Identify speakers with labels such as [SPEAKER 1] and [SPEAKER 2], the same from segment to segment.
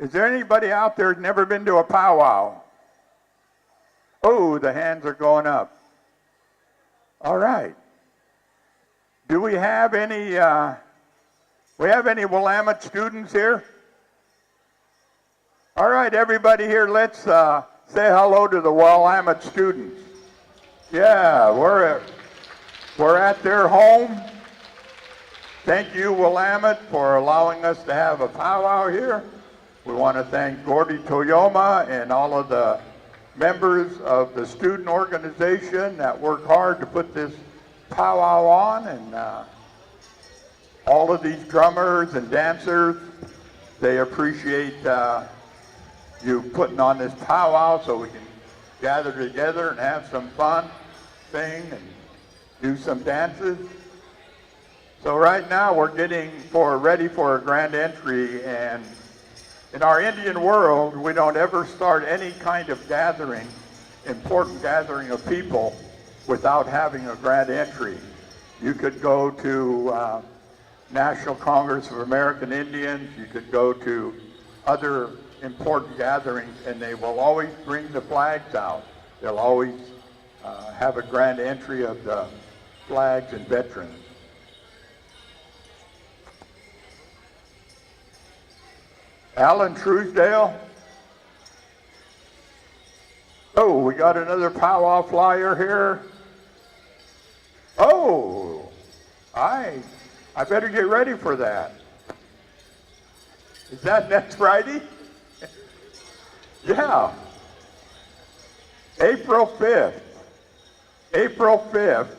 [SPEAKER 1] Is there anybody out there who's never been to a powwow? Oh, the hands are going up. All right. Do we have any Willamette students here? All right, everybody here, let's say hello to the Willamette students. Yeah, we're at their home. Thank you, Willamette, for allowing us to have a powwow here. We want to thank Gordy Toyoma and all of the members of the student organization that work hard to put this powwow on, and all of these drummers and dancers. They appreciate you putting on this powwow so we can gather together and have some fun, sing, and do some dances. So right now we're getting ready for a grand entry, and in our Indian world, we don't ever start any kind of gathering, important gathering of people, without having a grand entry. You could go to National Congress of American Indians, you could go to other important gatherings, and they will always bring the flags out. They'll always have a grand entry of the flags and veterans. Alan Truesdale. Oh, we got another powwow flyer here. Oh, I better get ready for that. Is that next Friday? Yeah. April 5th. April 5th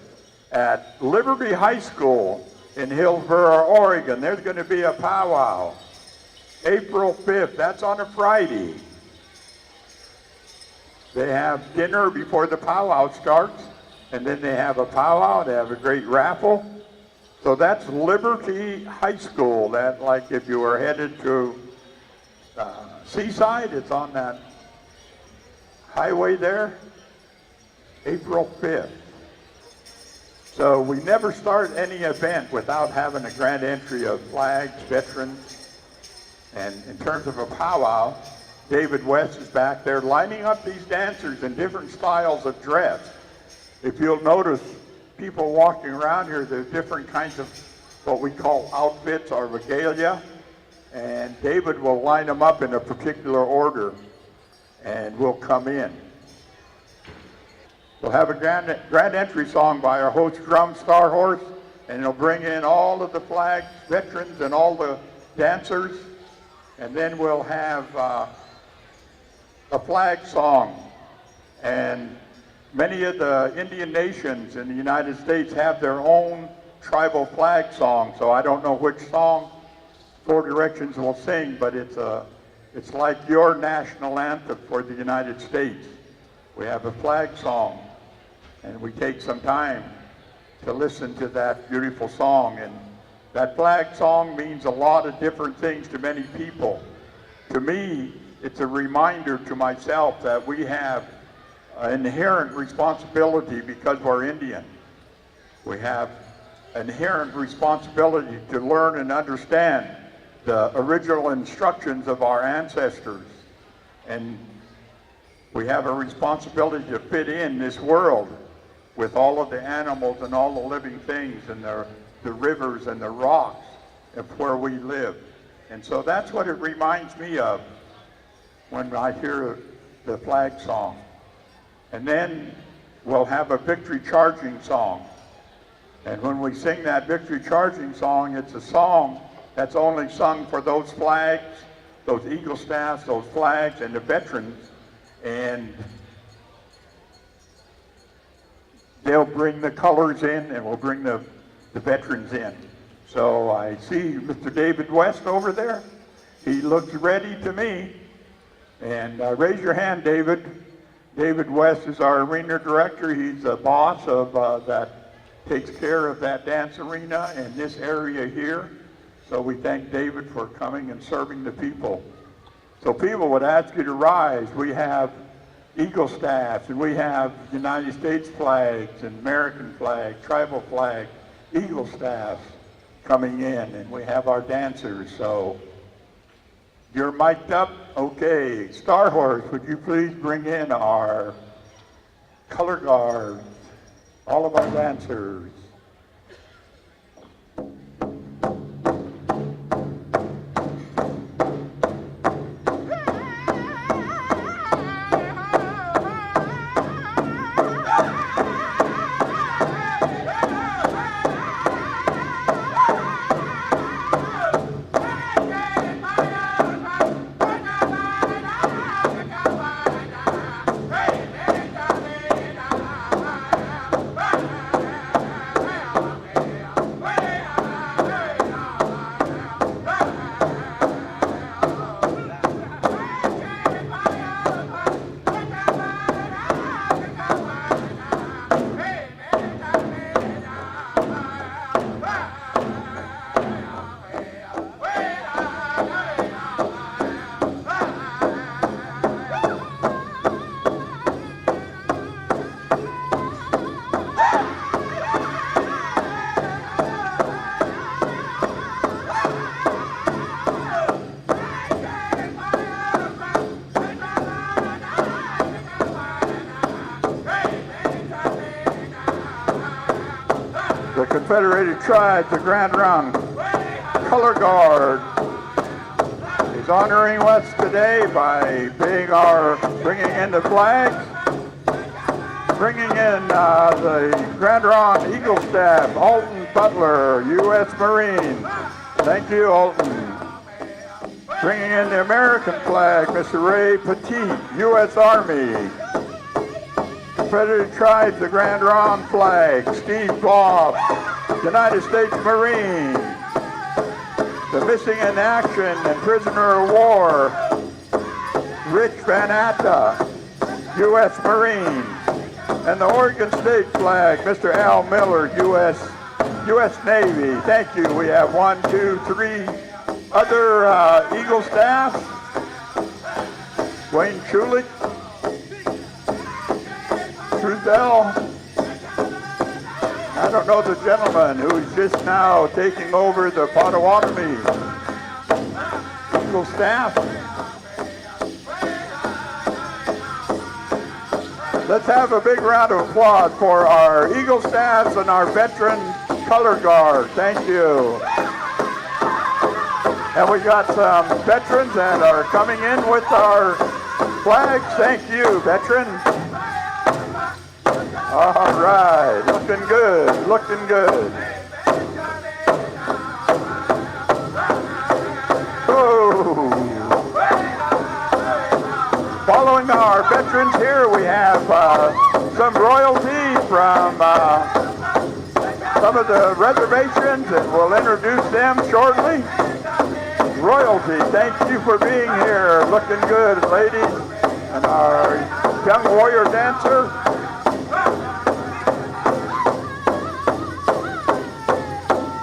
[SPEAKER 1] at Liberty High School in Hillsboro, Oregon. There's going to be a powwow. April 5th, that's on a Friday. They have dinner before the powwow starts, and then they have a powwow, they have a great raffle. So that's Liberty High School. That, like, if you were headed to Seaside, it's on that highway there. April 5th. So we never start any event without having a grand entry of flags, veterans. And in terms of a powwow, David West is back there lining up these dancers in different styles of dress. If you'll notice, people walking around here, there's different kinds of what we call outfits or regalia, and David will line them up in a particular order, and we'll come in. We'll have a grand entry song by our host drum Star Horse, and he'll bring in all of the flags, veterans, and all the dancers. And then we'll have a flag song. And many of the Indian nations in the United States have their own tribal flag song. So I don't know which song Four Directions will sing, but it's like your national anthem for the United States. We have a flag song, and we take some time to listen to that beautiful song. And that flag song means a lot of different things to many people. To me, it's a reminder to myself that we have an inherent responsibility because we're Indian. We have an inherent responsibility to learn and understand the original instructions of our ancestors. And we have a responsibility to fit in this world with all of the animals and all the living things and the rivers and the rocks of where we live. And so that's what it reminds me of when I hear the flag song. And then we'll have a victory charging song. And when we sing that victory charging song, it's a song that's only sung for those flags, those eagle staffs, those flags, and the veterans. And they'll bring the colors in, and we'll bring the veterans in. So I see Mr. David West over there. He looks ready to me. And raise your hand, David. David West is our arena director. He's the boss of that takes care of that dance arena in this area here. So we thank David for coming and serving the people. So people would ask you to rise. We have eagle staffs, and we have United States flags and American flag, tribal flag, eagle staffs coming in, and we have our dancers. So You're mic'd up? Okay. Star Horse, would you please bring in our color guards, all of our dancers. The Confederated Tribes, the Grand Round Color Guard, is honoring us today by bringing in the flags, bringing in the Grand Round Eagle Staff, Alton Butler, U.S. Marine. Thank you, Alton. Bringing in the American flag, Mr. Ray Petit, U.S. Army. Confederate Tribes, the Grand Round flag, Steve Goff, United States Marine. The missing in action and prisoner of war, Rich Van Atta, U.S. Marine. And the Oregon State flag, Mr. Al Miller, U.S. Navy. Thank you. We have 1, 2, 3 other Eagle staff. Wayne Chulik, Trudell. I don't know the gentleman who's just now taking over the Potawatomi Eagle staff. Let's have a big round of applause for our Eagle staffs and our veteran color guard. Thank you. And we got some veterans that are coming in with our flags. Thank you, veterans. All right, looking good, looking good. Oh. Following our veterans here, we have some royalty from some of the reservations, and we'll introduce them shortly. Royalty, thank you for being here. Looking good, ladies. And our young warrior dancer.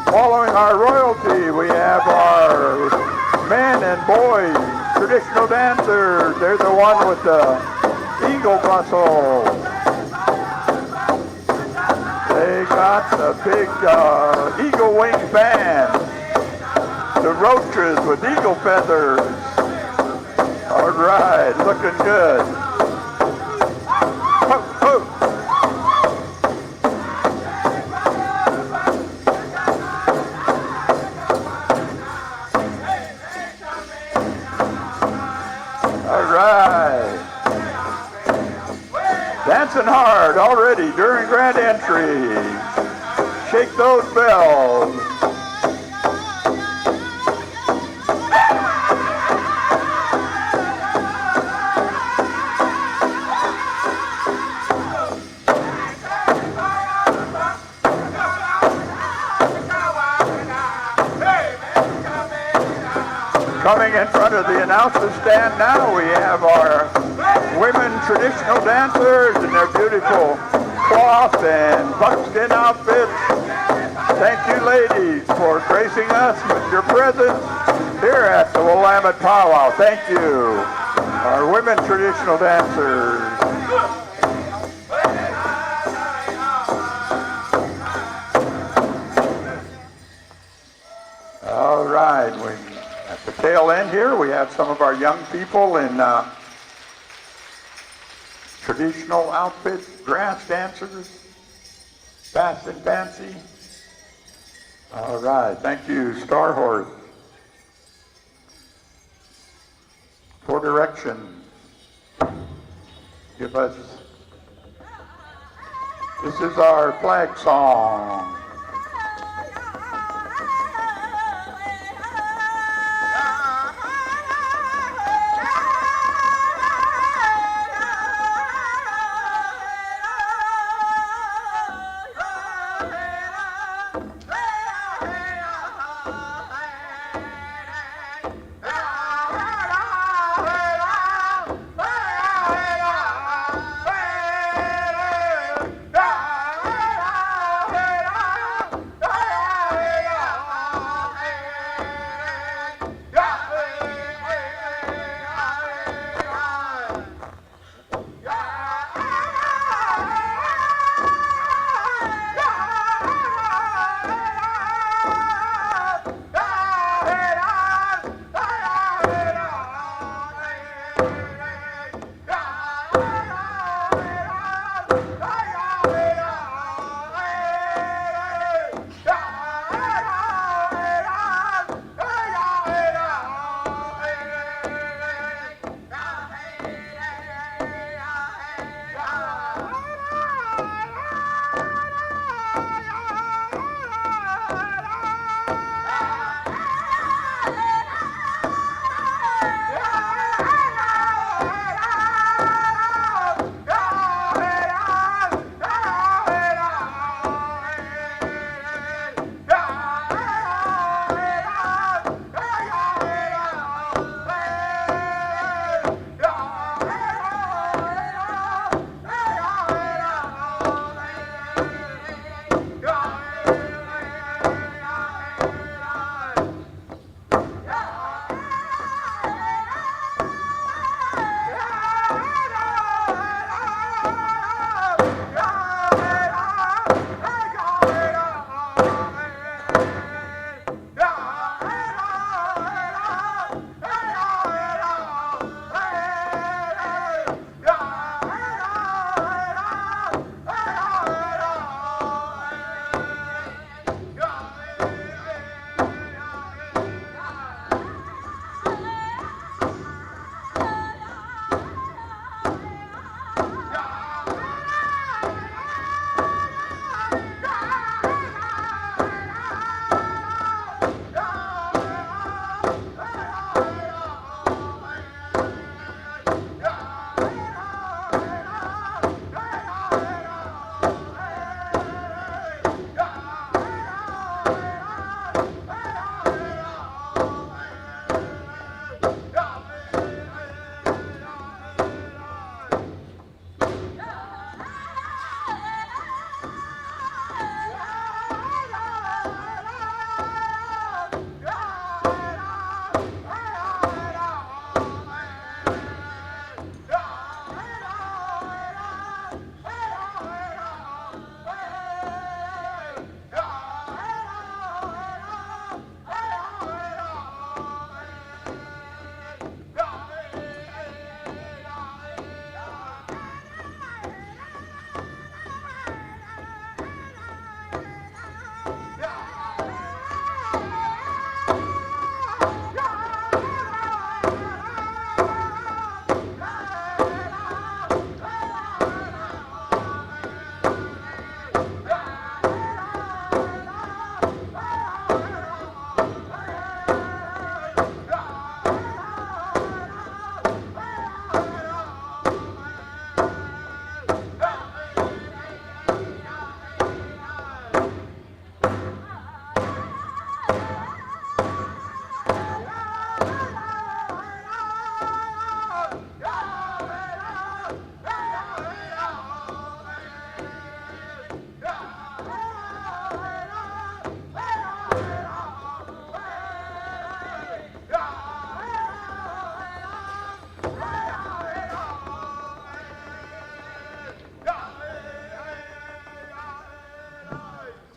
[SPEAKER 1] Following our royalty, we have our men and boys, traditional dancers. They're the one with the eagle muscle. They got the big eagle wing band. The roaches with eagle feathers. All right, looking good. Ho, ho. Right. Dancing hard already during grand entry. Shake those bells. Coming in front of the announcer stand now, we have our women traditional dancers in their beautiful cloth and buckskin outfits. Thank you, ladies, for gracing us with your presence here at the Willamette Powwow. Thank you, our women traditional dancers. All right, at the tail tail end here, we have some of our young people in traditional outfits, grass dancers, fast and fancy. All right, thank you, Star Horse. For direction, give us, this is our flag song.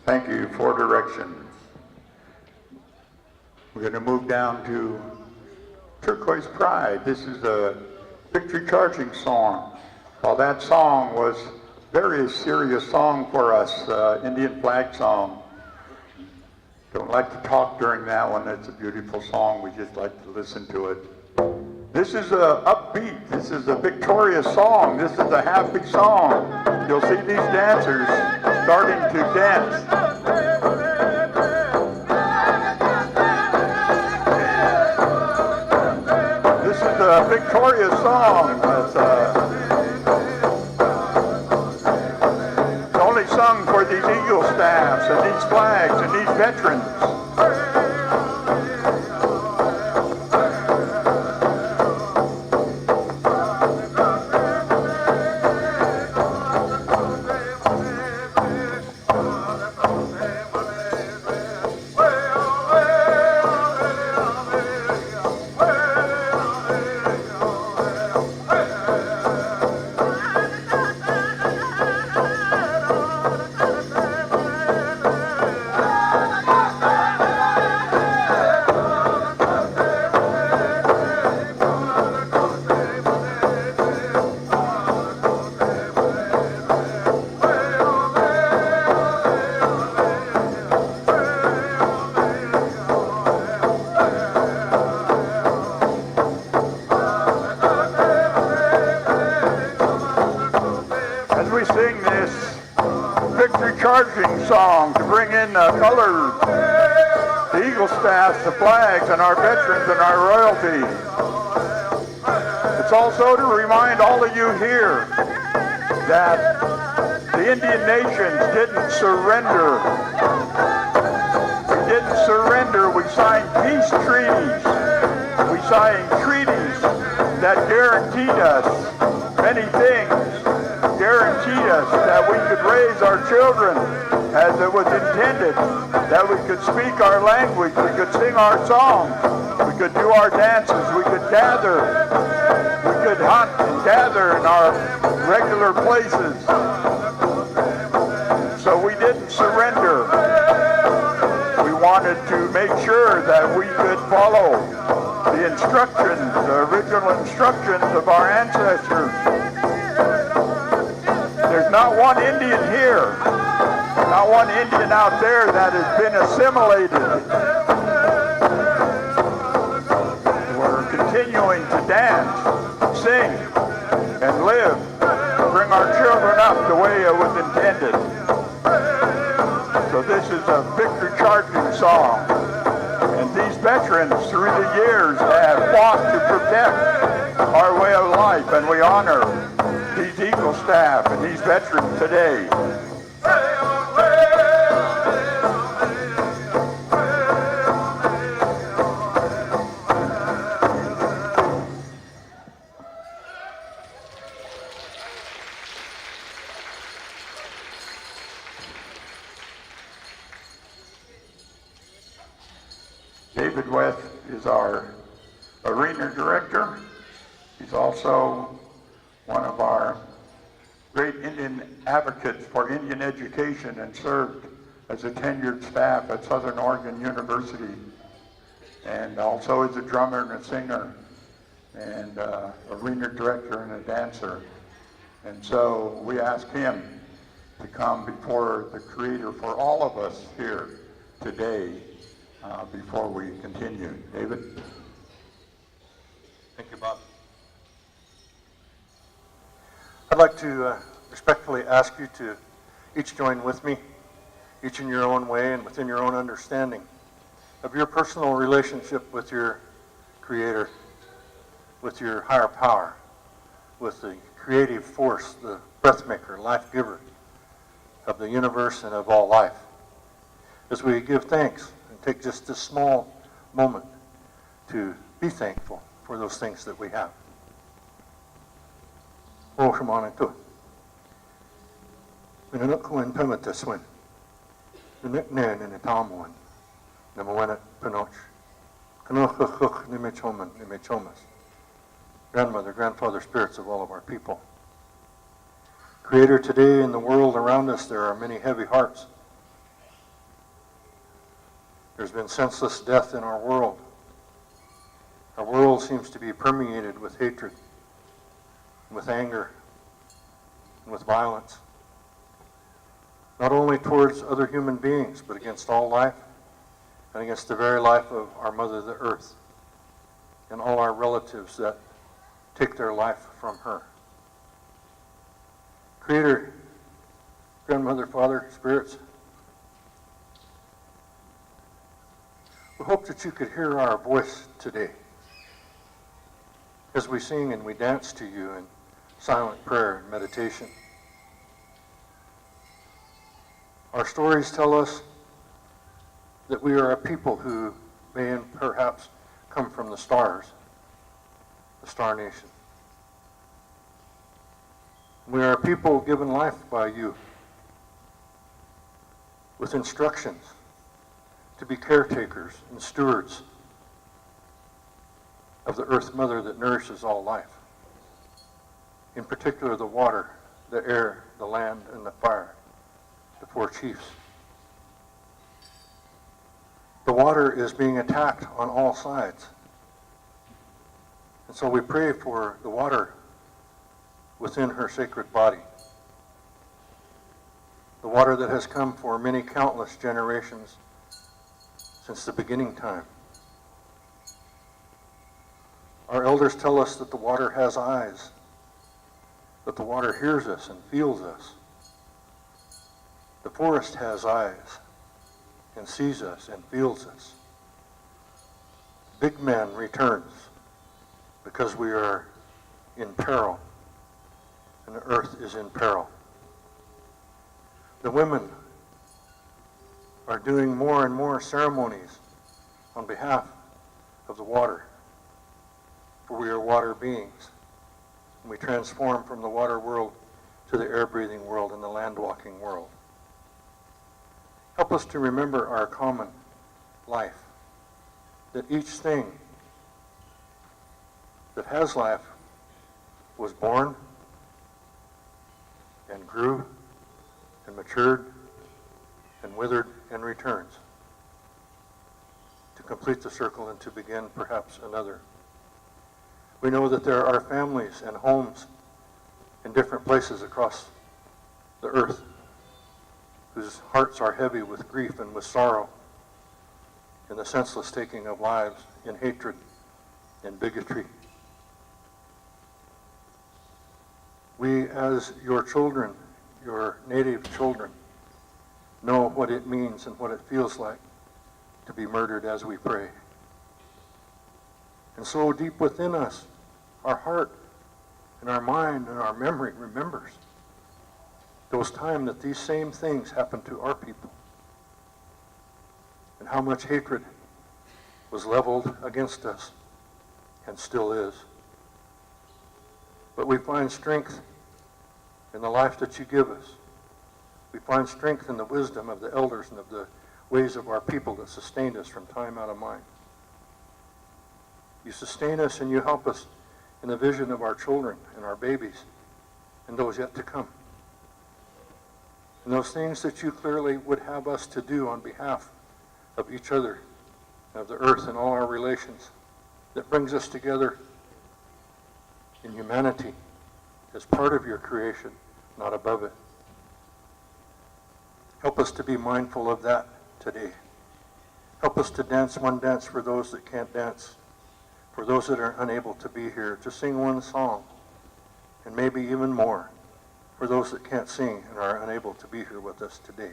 [SPEAKER 1] Thank you for direction. We're going to move down to Turquoise Bride. This is a victory charging song. Well, that song was a very serious song for us, Indian flag song. Don't like to talk during that one. It's a beautiful song. We just like to listen to it. This is a upbeat. This is a victorious song. This is a happy song. You'll see these dancers starting to dance. This is a victorious song. It's only sung for these Eagle staffs and these flags and these veterans. Charging song to bring in the colors, the Eagle staffs, the flags, and our veterans and our royalty. It's also to remind all of you here that the Indian nations didn't surrender. We didn't surrender. We signed peace treaties. We signed treaties that guaranteed us many things. Guaranteed us that we could raise our children as it was intended, that we could speak our language, we could sing our songs, we could do our dances, we could gather, we could hunt and gather in our regular places. So we didn't surrender. We wanted to make sure that we could follow the instructions, the original instructions of our ancestors. There's not one Indian here, not one Indian out there that has been assimilated. We're continuing to dance, sing, and live, bring our children up the way it was intended. So this is a victory charging song. And these veterans through the years have fought to protect our way of life, and we honor these Eagle staff and these veterans today. David West is our arena director. He's also one of our great Indian advocates for Indian education and served as a tenured staff at Southern Oregon University, and also is a drummer and a singer and arena director and a dancer. And so we asked him to come before the Creator for all of us here today before we continue. David?
[SPEAKER 2] Thank you, Bob. I'd like to respectfully ask you to each join with me, each in your own way and within your own understanding of your personal relationship with your Creator, with your higher power, with the creative force, the breath maker, life giver of the universe and of all life. As we give thanks and take just this small moment to be thankful for those things that we have. Oh, come on into it. When I look when Pimitus went, the nickname in the Tom one, the Moenet Pinoch, Kanochachuk Nimechoman, Nimechomas, grandmother, grandfather spirits of all of our people. Creator, today in the world around us, there are many heavy hearts. There's been senseless death in our world. Our world seems to be permeated with hatred, with anger, and with violence. Not only towards other human beings, but against all life and against the very life of our Mother, the Earth, and all our relatives that take their life from her. Creator, Grandmother, Father, Spirits, we hope that you could hear our voice today as we sing and we dance to you in silent prayer and meditation. Our stories tell us that we are a people who may perhaps come from the stars, the Star Nation. We are a people given life by you with instructions to be caretakers and stewards of the Earth Mother that nourishes all life. In particular, the water, the air, the land, and the fire, the four chiefs. The water is being attacked on all sides. And so we pray for the water within her sacred body. The water that has come for many countless generations since the beginning time. Our elders tell us that the water has eyes, that the water hears us and feels us. The forest has eyes and sees us and feels us. Big Man returns because we are in peril and the earth is in peril. The women are doing more and more ceremonies on behalf of the water, for we are water beings. And we transform from the water world to the air-breathing world and the land-walking world. Help us to remember our common life, that each thing that has life was born and grew and matured and withered and returns to complete the circle and to begin perhaps another. We know that there are families and homes in different places across the earth whose hearts are heavy with grief and with sorrow in the senseless taking of lives, in hatred and bigotry. We, as your children, your native children, know what it means and what it feels like to be murdered as we pray. And so deep within us, our heart and our mind and our memory remembers those times that these same things happened to our people, and how much hatred was leveled against us and still is. But we find strength in the life that you give us. We find strength in the wisdom of the elders and of the ways of our people that sustained us from time out of mind. You sustain us and you help us in the vision of our children and our babies and those yet to come. And those things that you clearly would have us to do on behalf of each other, of the earth and all our relations, that brings us together in humanity as part of your creation, not above it. Help us to be mindful of that today. Help us to dance one dance for those that can't dance, for those that are unable to be here, to sing one song, and maybe even more for those that can't sing and are unable to be here with us today.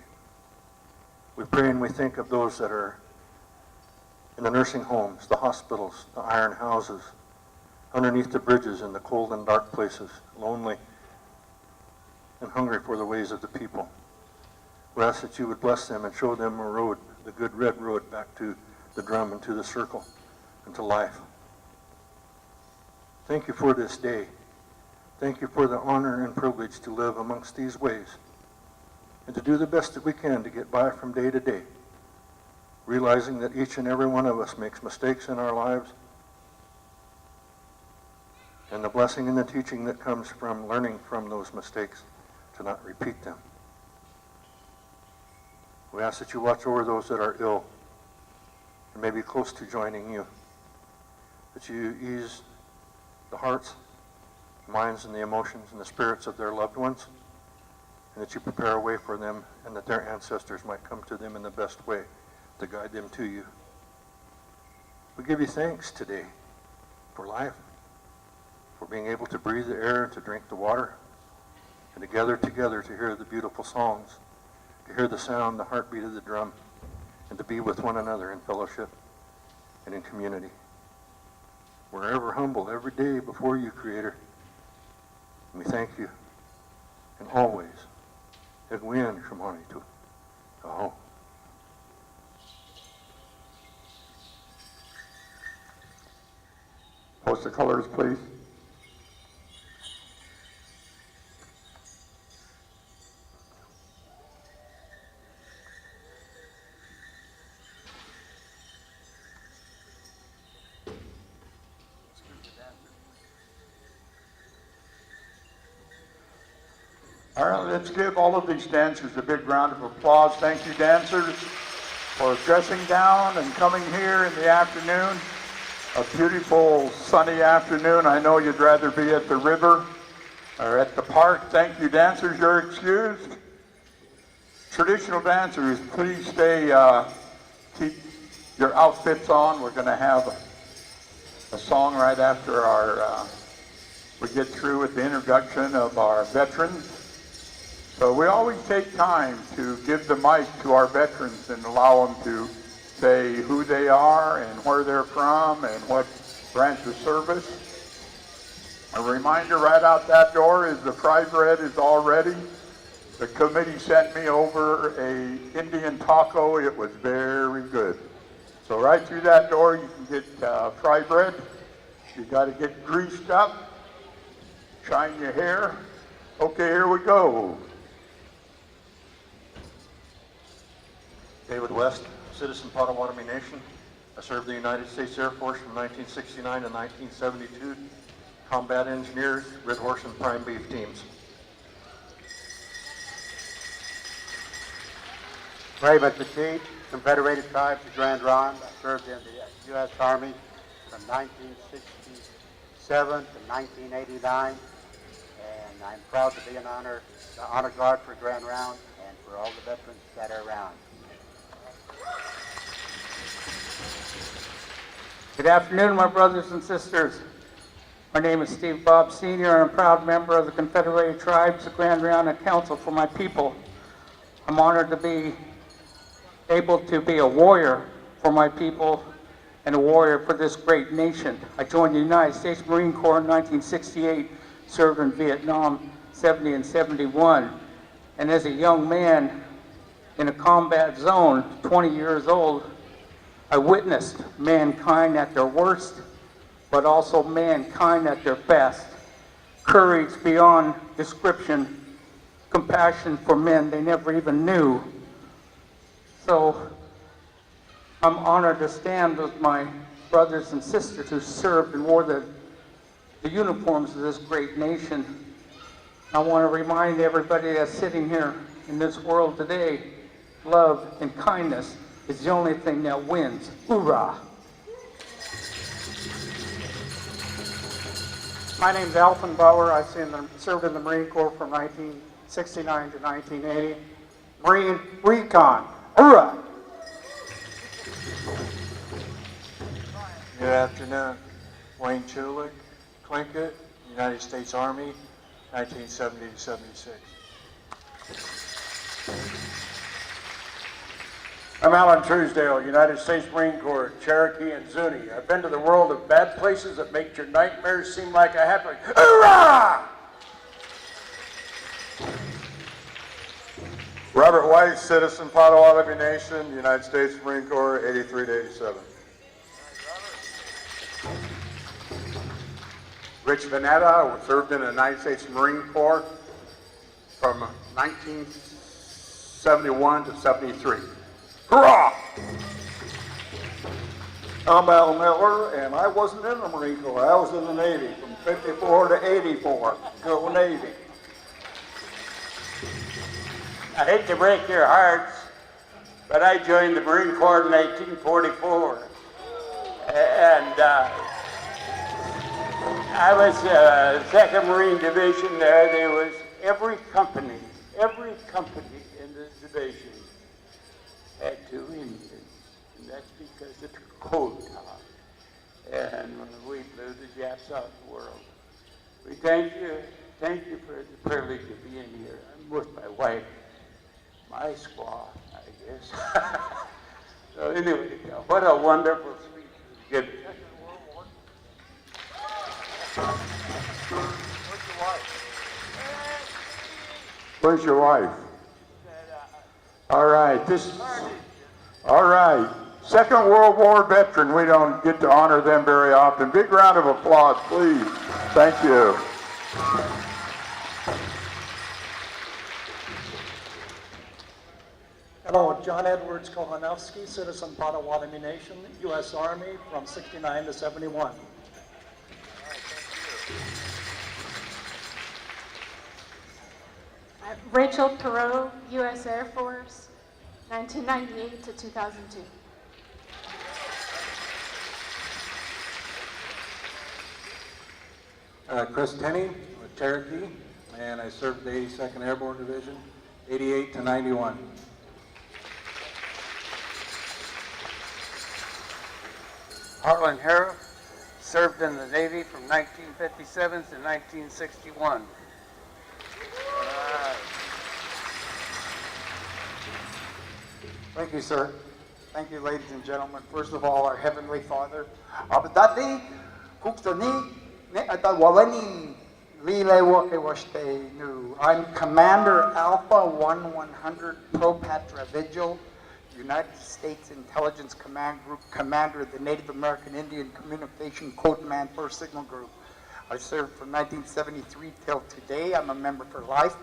[SPEAKER 2] We pray and we think of those that are in the nursing homes, the hospitals, the iron houses, underneath the bridges in the cold and dark places, lonely and hungry for the ways of the people. We ask that you would bless them and show them a road, the good red road back to the drum and to the circle and to life. Thank you for this day. Thank you for the honor and privilege to live amongst these ways and to do the best that we can to get by from day to day, realizing that each and every one of us makes mistakes in our lives, and the blessing and the teaching that comes from learning from those mistakes to not repeat them. We ask that you watch over those that are ill and may be close to joining you, that you ease the hearts, the minds, and the emotions and the spirits of their loved ones, and that you prepare a way for them and that their ancestors might come to them in the best way to guide them to you. We give you thanks today for life, for being able to breathe the air and to drink the water, and to gather together to hear the beautiful songs, to hear the sound, the heartbeat of the drum, and to be with one another in fellowship and in community. We're ever humble every day before you, Creator. And we thank you. And always, Egwin Shemani to home.
[SPEAKER 1] Post the colors, please. All right, let's give all of these dancers a big round of applause. Thank you, dancers, for dressing down and coming here in the afternoon. A beautiful sunny afternoon. I know you'd rather be at the river or at the park. Thank you, dancers. You're excused. Traditional dancers, please stay, keep your outfits on. We're going to have a song right after we get through with the introduction of our veterans. So we always take time to give the mic to our veterans and allow them to say who they are and where they're from and what branch of service. A reminder right out that door is the fry bread is all ready. The committee sent me over a Indian taco. It was very good. So right through that door you can get fry bread. You got to get greased up, shine your hair. Okay, here we go.
[SPEAKER 2] David West, citizen Potawatomi Nation. I served the United States Air Force from 1969 to 1972. Combat engineers, Red Horse and Prime Beef teams.
[SPEAKER 3] Ray McPeak, Confederated Tribes of Grand Ronde. I served in the U.S. Army from 1967 to 1989, and I'm proud to be the honor guard for Grand Ronde and for all the veterans that are around.
[SPEAKER 4] Good afternoon, my brothers and sisters. My name is Steve Bob Sr. and I'm a proud member of the Confederated Tribes of Grand Ronde and Council for my people. I'm honored to be able to be a warrior for my people and a warrior for this great nation. I joined the United States Marine Corps in 1968, served in Vietnam 70 and 71, and as a young man in a combat zone, 20 years old, I witnessed mankind at their worst, but also mankind at their best. Courage beyond description, compassion for men they never even knew. So I'm honored to stand with my brothers and sisters who served and wore the uniforms of this great nation. I want to remind everybody that's sitting here in this world today, love and kindness is the only thing that wins. Hoorah!
[SPEAKER 5] My name's Alvin Bauer. I served in the Marine Corps from 1969 to 1980. Marine Recon. Hoorah!
[SPEAKER 6] Good afternoon. Wayne Chulik, Tlingit, United States Army, 1970 to 76.
[SPEAKER 7] I'm Alan Truesdale, United States Marine Corps, Cherokee and Zuni. I've been to the world of bad places that make your nightmares seem like a happy. Hoorah!
[SPEAKER 8] Robert White, citizen Potawatomi Nation, United States Marine Corps, 83 to 87.
[SPEAKER 7] Rich Vanetta, served in the United States Marine Corps from 1971 to 73. Hurrah!
[SPEAKER 8] I'm Al Miller, and I wasn't in the Marine Corps. I was in the Navy from 54 to 84. Go Navy.
[SPEAKER 3] I hate to break your hearts, but I joined the Marine Corps in 1944. And
[SPEAKER 9] I was 2nd Marine Division there. There was every company in the division had 2 Indians. And that's because of the cold top. And we blew the Japs out of the world. We thank you for the privilege of being here. I'm with my wife, my squaw, I guess. So anyway, what a wonderful speech was given.
[SPEAKER 1] Where's your wife? All right, all right. Second World War veteran. We don't get to honor them very often. Big round of applause, please. Thank you.
[SPEAKER 10] Hello, John Edwards Kohanowski, citizen Potawatomi Nation, U.S. Army from 69 to 71.
[SPEAKER 11] Rachel Perot, U.S. Air Force, 1998 to 2002.
[SPEAKER 12] Chris Tenney with Cherokee, and I served the 82nd Airborne Division, 88 to 91.
[SPEAKER 13] Harlan Harrop, served in the Navy from 1957 to 1961.
[SPEAKER 14] Thank you, sir. Thank you, ladies and gentlemen. First of all, our Heavenly Father. Abadati, kuksani, ne atawalani, lilewa kewashte nu. I'm Commander Alpha 1100 Pro Patra Vigil, United States Intelligence Command Group, Commander of the Native American Indian Communication Code Man First Signal Group. I served from 1973 till today. I'm a member for life.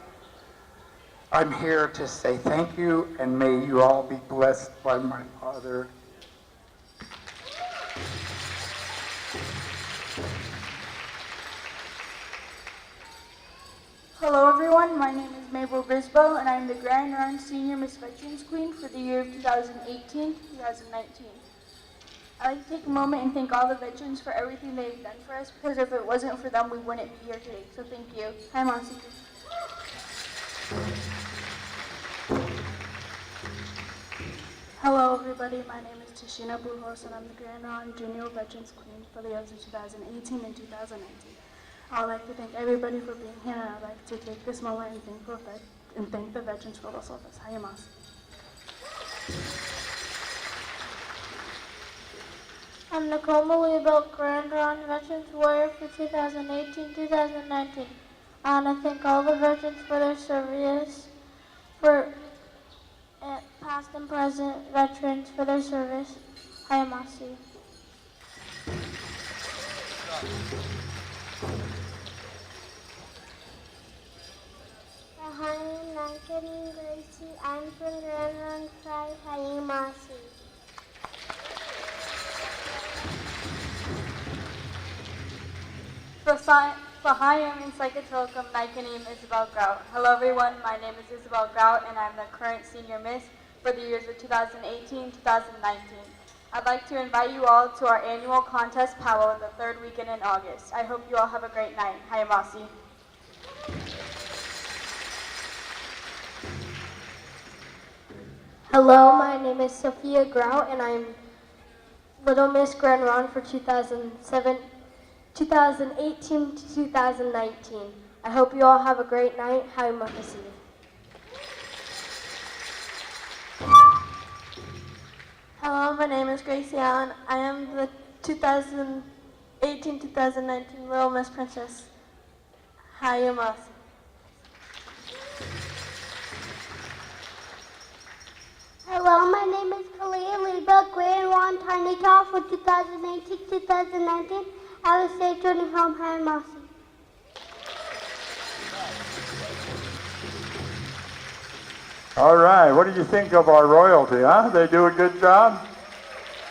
[SPEAKER 14] I'm here to say thank you, and may you all be blessed by my Father.
[SPEAKER 11] Hello everyone, my name is Mabel Brisboe and I'm the Grand Run Senior Miss Veterans Queen for the year of 2018-2019. I'd like to take a moment and thank all the veterans for everything they've done for us, because if it wasn't for them, we wouldn't be here today. So thank you. Hi, Monsi. Hello everybody, my name is Tashina Buhos and I'm the Grand Run Junior Veterans Queen for the years of 2018 and 2019. I'd like to thank everybody for being here, and I'd like to take this moment and thank the veterans for the service. Hi, Monsi.
[SPEAKER 15] I'm Nicole Malibu, Grand Run Veterans Warrior for 2018-2019. I want to thank all the veterans for their service, for past and present veterans for their service. Hayamasi.
[SPEAKER 16] Hi, I'm Gracie. I'm from Grand Run Tribe, Hayamasi.
[SPEAKER 11] For hi, I'm in Psychotilcum, Name Isabel Grout. Hello everyone, my name is Isabel Grout and I'm the current Senior Miss for the years of 2018-2019. I'd like to invite you all to our annual contest powwow the third weekend in August. I hope you all have a great night. Hayamasi.
[SPEAKER 16] Hello, my name is Sophia Grout and I'm Little Miss Grand Run for 2018 to 2019. I hope you all have a great night. Hayamasi.
[SPEAKER 15] Hello, my name is Gracie Allen. I am the 2018-2019 Little Miss Princess. Hayamasi.
[SPEAKER 16] Hello, my name is Kalia Liba, Grand Run Tarnita for 2018-2019. I will stay tuning home. Hayamasi.
[SPEAKER 1] All right, what do you think of our royalty, huh? They do a good job?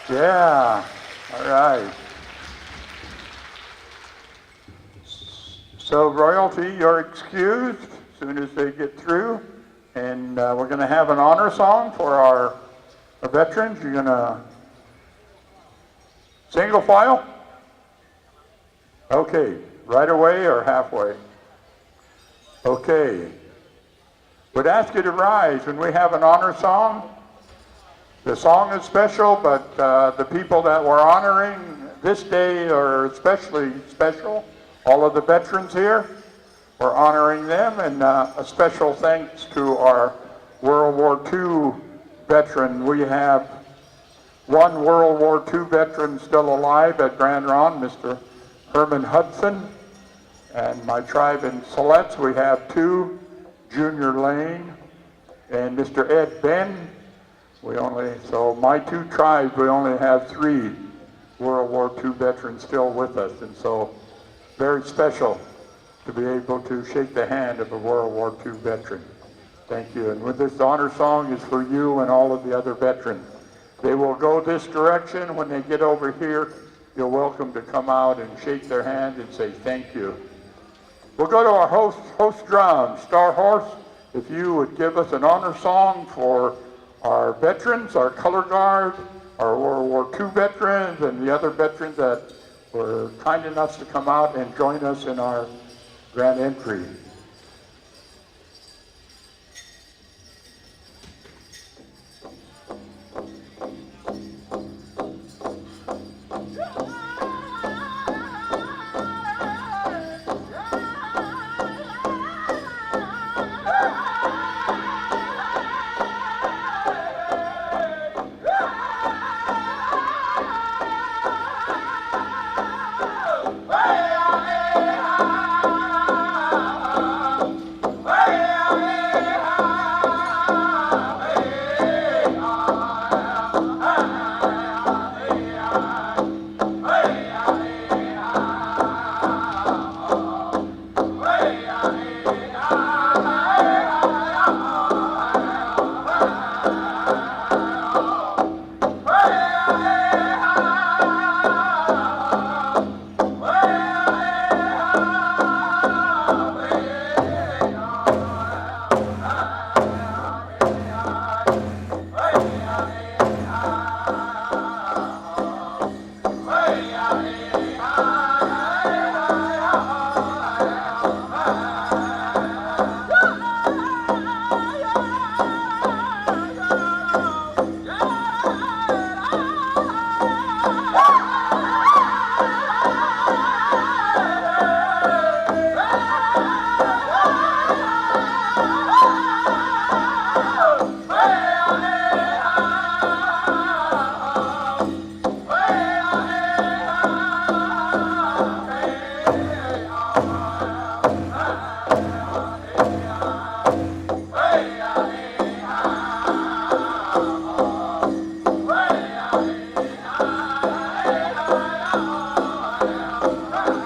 [SPEAKER 1] Yeah, all right. So royalty, you're excused as soon as they get through. And we're going to have an honor song for our veterans. You're going to single file? Okay. right away or halfway? Okay. Would ask you to rise when we have an honor song. The song is special, but the people that we're honoring this day are especially special. All of the veterans here, we're honoring them, and a special thanks to our World War II veteran. We have one World War II veteran still alive at Grand Ronde, Mr. Herman Hudson. And my tribe in Siletz, we have two, Junior Lane and Mr. Ed Ben. So my two tribes, we only have 3 World War II veterans still with us. And so very special to be able to shake the hand of a World War II veteran. Thank you. And with this honor song is for you and all of the other veterans. They will go this direction. When they get over here, you're welcome to come out and shake their hand and say thank you. We'll go to our host drum, Star Horse. If you would give us an honor song for our veterans, our color guard, our World War II veterans, and the other veterans that were kind enough to come out and join us in our grand entry.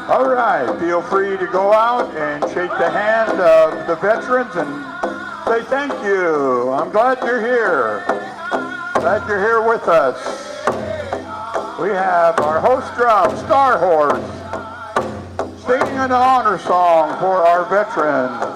[SPEAKER 1] All right, feel free to go out and shake the hand of the veterans and say thank you. I'm glad you're here. Glad you're here with us. We have our host drum, Star Horse, singing an honor song for our veterans.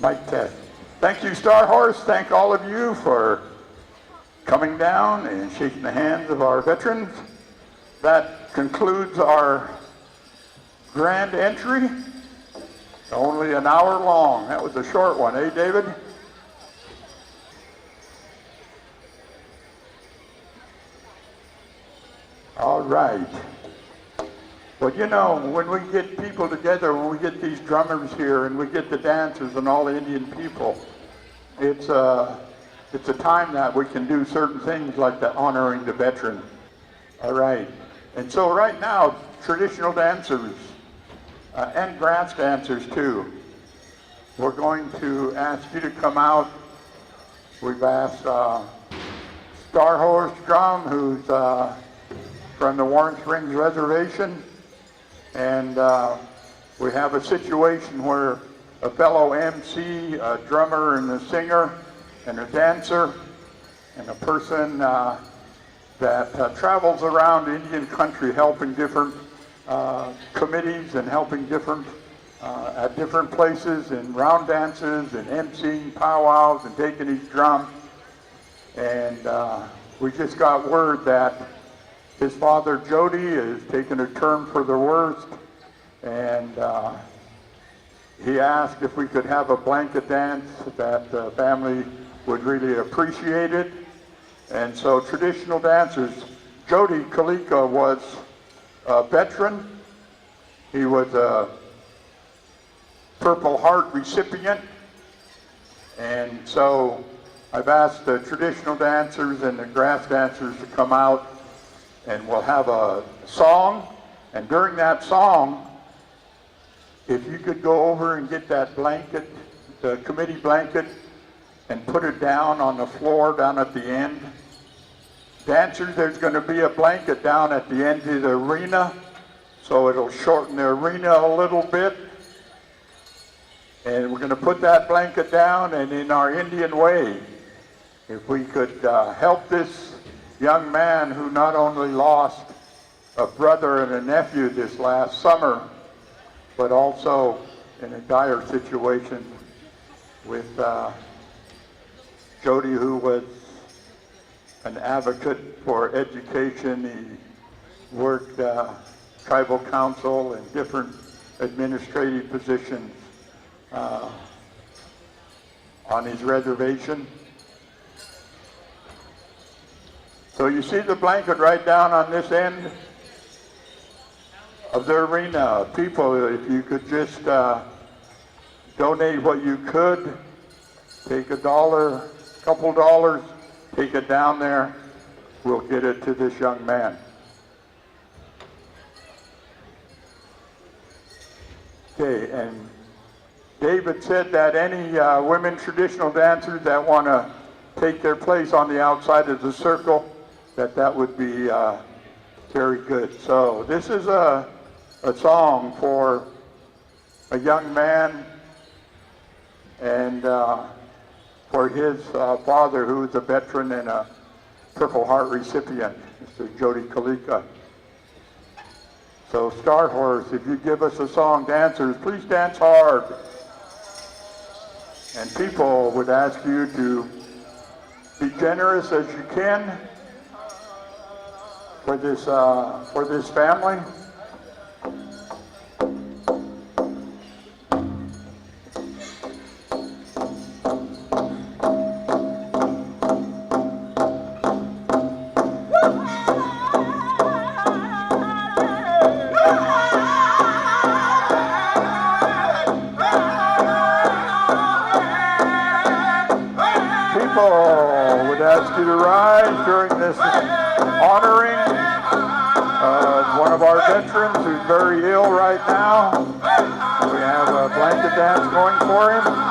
[SPEAKER 1] Mic test. Thank you, Star Horse. Thank all of you for coming down and shaking the hands of our veterans. That concludes our grand entry. Only an hour long. That was a short one, eh, David? All right. Well, you know, when we get people together, when we get these drummers here and we get the dancers and all the Indian people, it's a time that we can do certain things like the honoring the veteran. All right. And so right now, traditional dancers and grass dancers too, we're going to ask you to come out. We've asked Star Horse Drum, who's from the Warren Springs Reservation. And we have a situation where a fellow MC, a drummer and a singer and a dancer and a person that travels around Indian country helping different committees and helping different at different places in round dances and emceeing powwows and taking his drum. And we just got word that his father, Jody, is taking a turn for the worst, and he asked if we could have a blanket dance, that the family would really appreciate it. And so traditional dancers, Jody Kalika was a veteran. He was a Purple Heart recipient, and so I've asked the traditional dancers and the grass dancers to come out, and we'll have a song, and during that song, if you could go over and get that blanket, the committee blanket, and put it down on the floor down at the end. Dancers, there's going to be a blanket down at the end of the arena, so it'll shorten the arena a little bit. And we're going to put that blanket down, and in our Indian way, if we could help this young man who not only lost a brother and a nephew this last summer, but also in a dire situation with Jody, who was an advocate for education. He worked tribal council and different administrative positions on his reservation. So you see the blanket right down on this end of the arena. People, if you could just donate what you could, take $1, couple dollars, take it down there, we'll get it to this young man. Okay, and David said that any women traditional dancers that want to take their place on the outside of the circle, that would be very good. So this is a song for a young man and for his father, who is a veteran and a Purple Heart recipient, Mr. Jody Kalika. So Star Horse, if you give us a song, dancers, please dance hard. And people would ask you to be generous as you can for this family. People would ask you to rise during this honoring of one of our veterans who's very ill right now. We have a blanket dance going for him.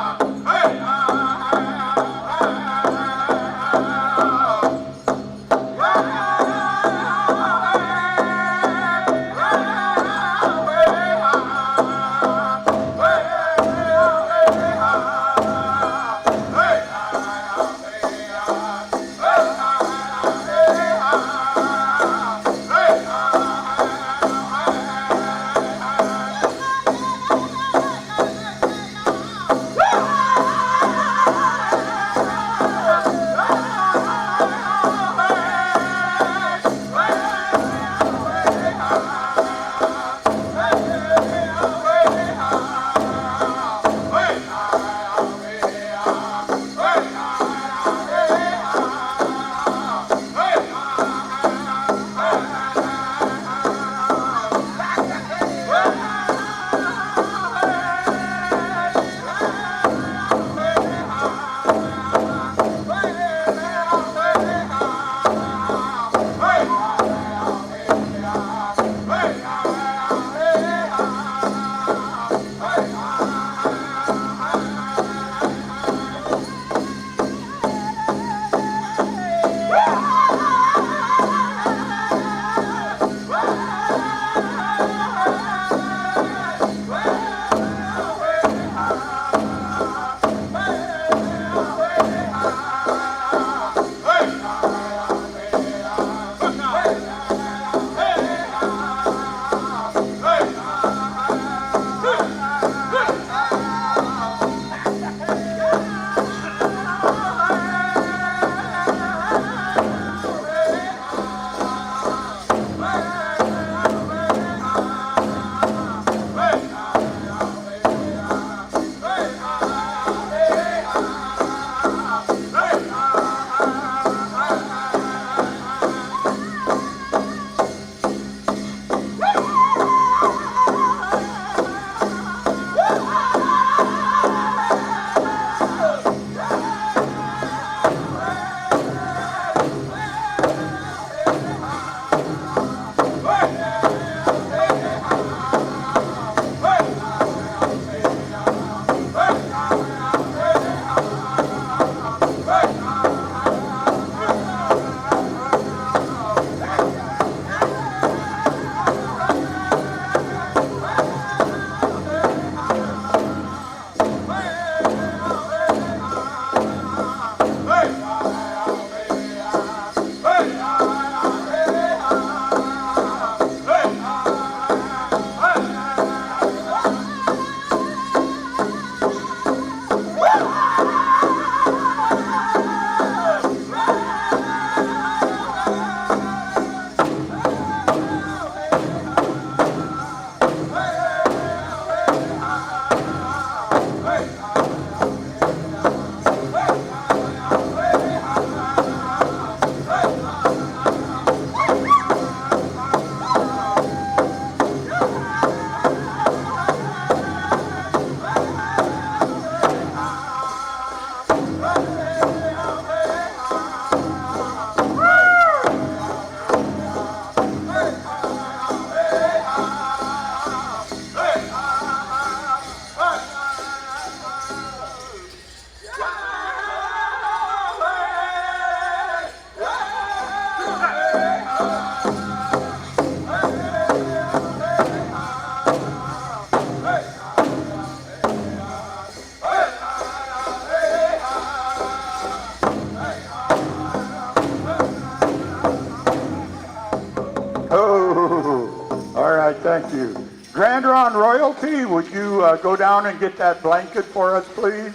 [SPEAKER 1] Thank you. Grand Ron Royalty, would you go down and get that blanket for us, please?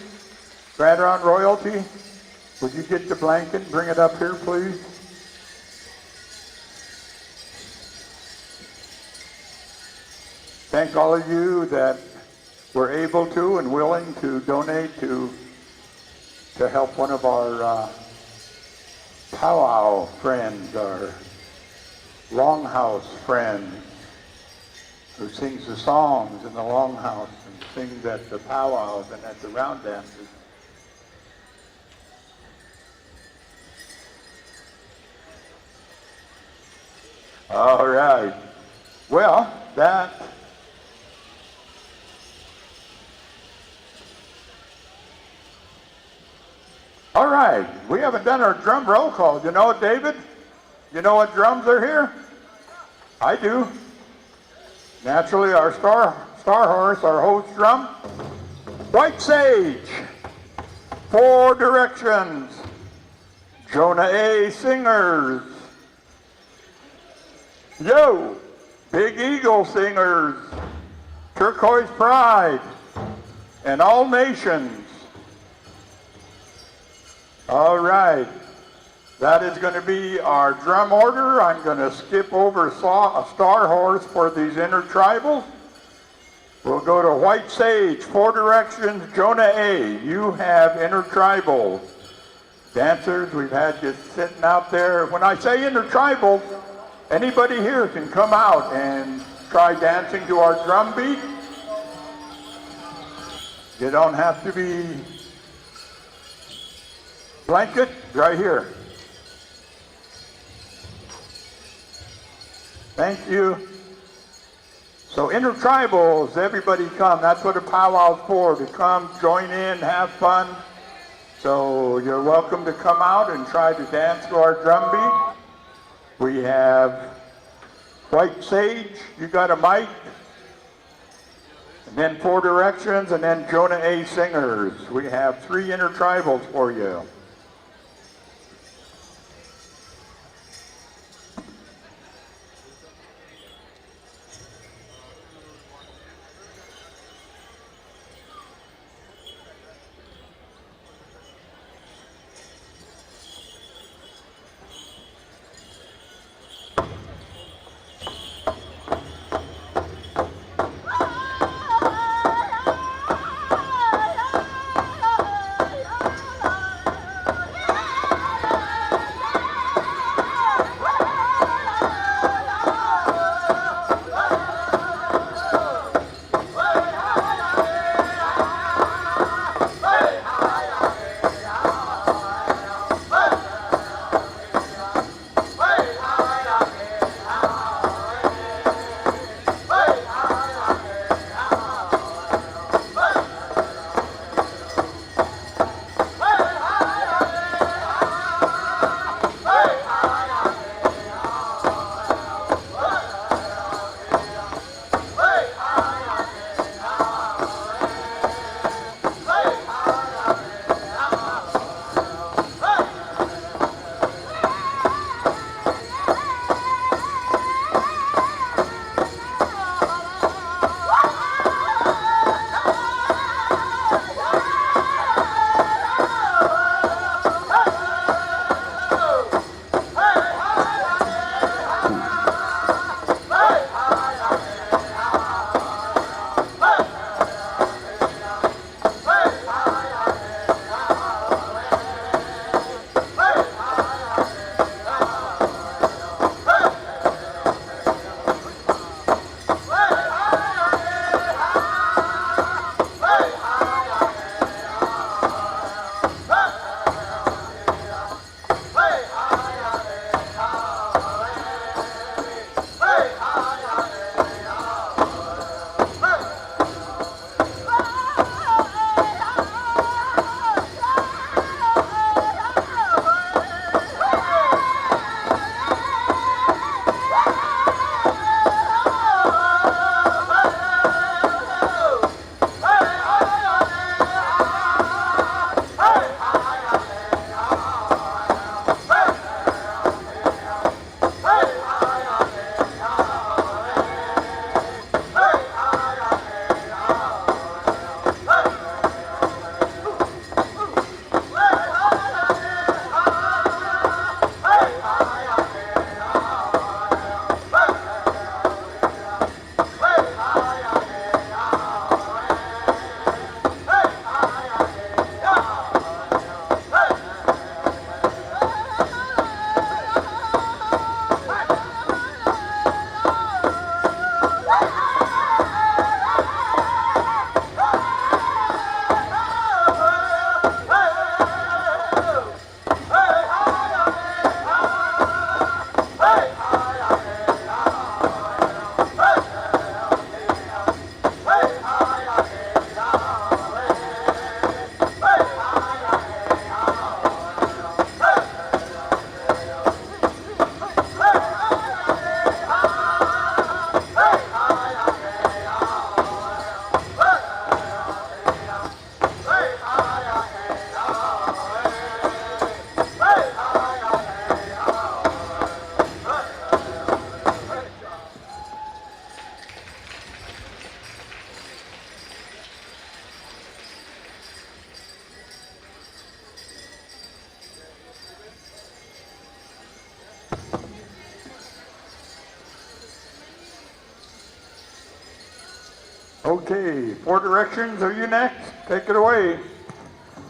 [SPEAKER 1] Grand Ron Royalty, would you get the blanket and bring it up here, please? Thank all of you that were able to and willing to donate to help one of our powwow friends, our longhouse friend, who sings the songs in the longhouse and sings at the powwows and at the round dances. All right. Well, that... All right. We haven't done our drum roll call. You know it, David? You know what drums are here? I do. Naturally, our star horse, our host drum. White Sage. Four Directions. Jonah A. Singers. Yo, Big Eagle Singers. Turquoise Bride. And All Nations. All right. That is going to be our drum order. I'm going to skip over a star horse for these intertribals. We'll go to White Sage, Four Directions, Jonah A. You have intertribal dancers. We've had you sitting out there. When I say intertribal, anybody here can come out and try dancing to our drum beat. You don't have to be blanket, right here. Thank you. So intertribals, everybody come. That's what a powwow's for, to come, join in, have fun. So you're welcome to come out and try to dance to our drum beat. We have White Sage, you got a mic. And then Four Directions, and then Jonah A. Singers. We have 3 intertribals for you. Okay, Four Directions, are you next? Take it away.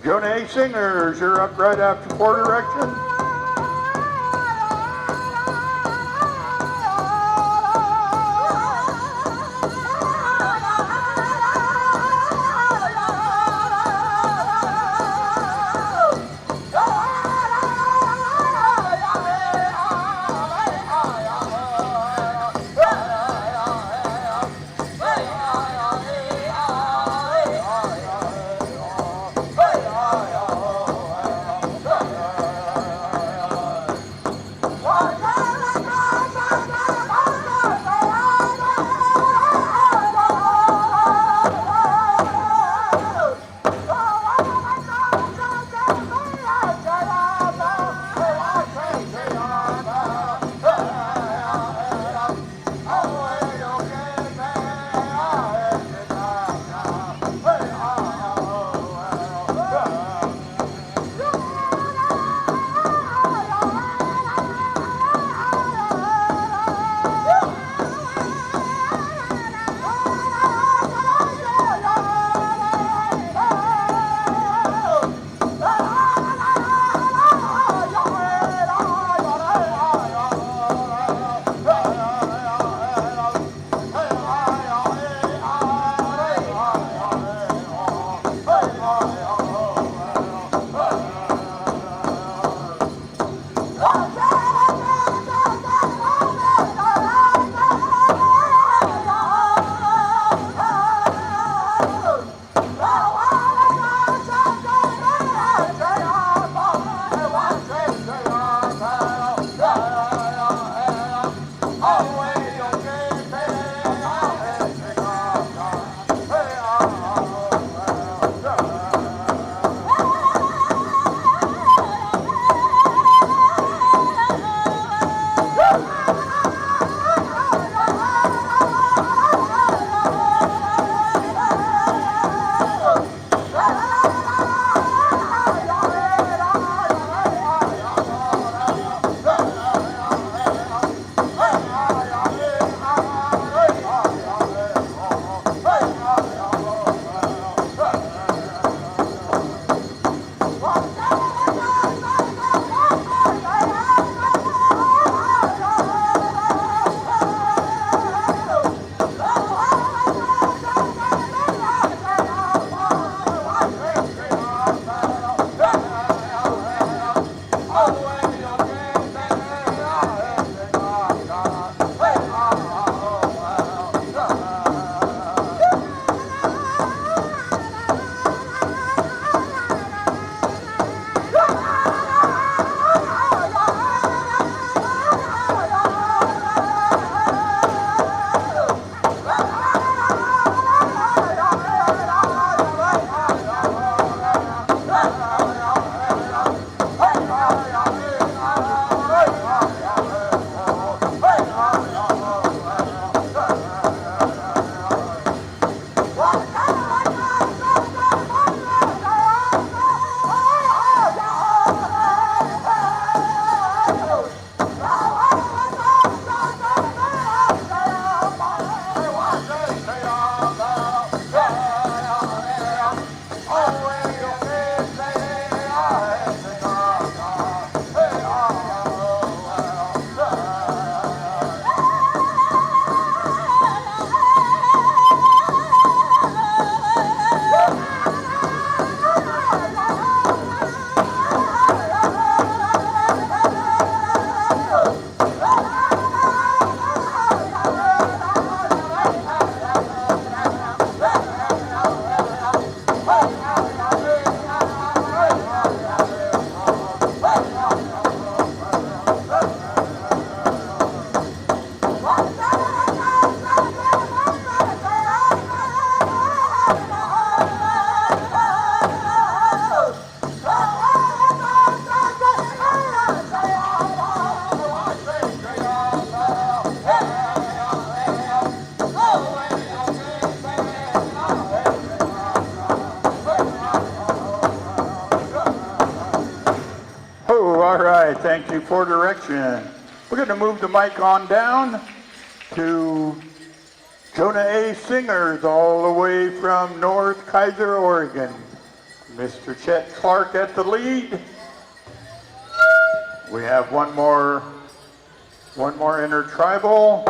[SPEAKER 1] Jonah A. Singers, you're up right after Four Directions. All right, thank you for direction. We're going to move the mic on down to Jonah A. Singers all the way from North Kaiser, Oregon. Mr. Chet Clark at the lead. We have one more intertribal.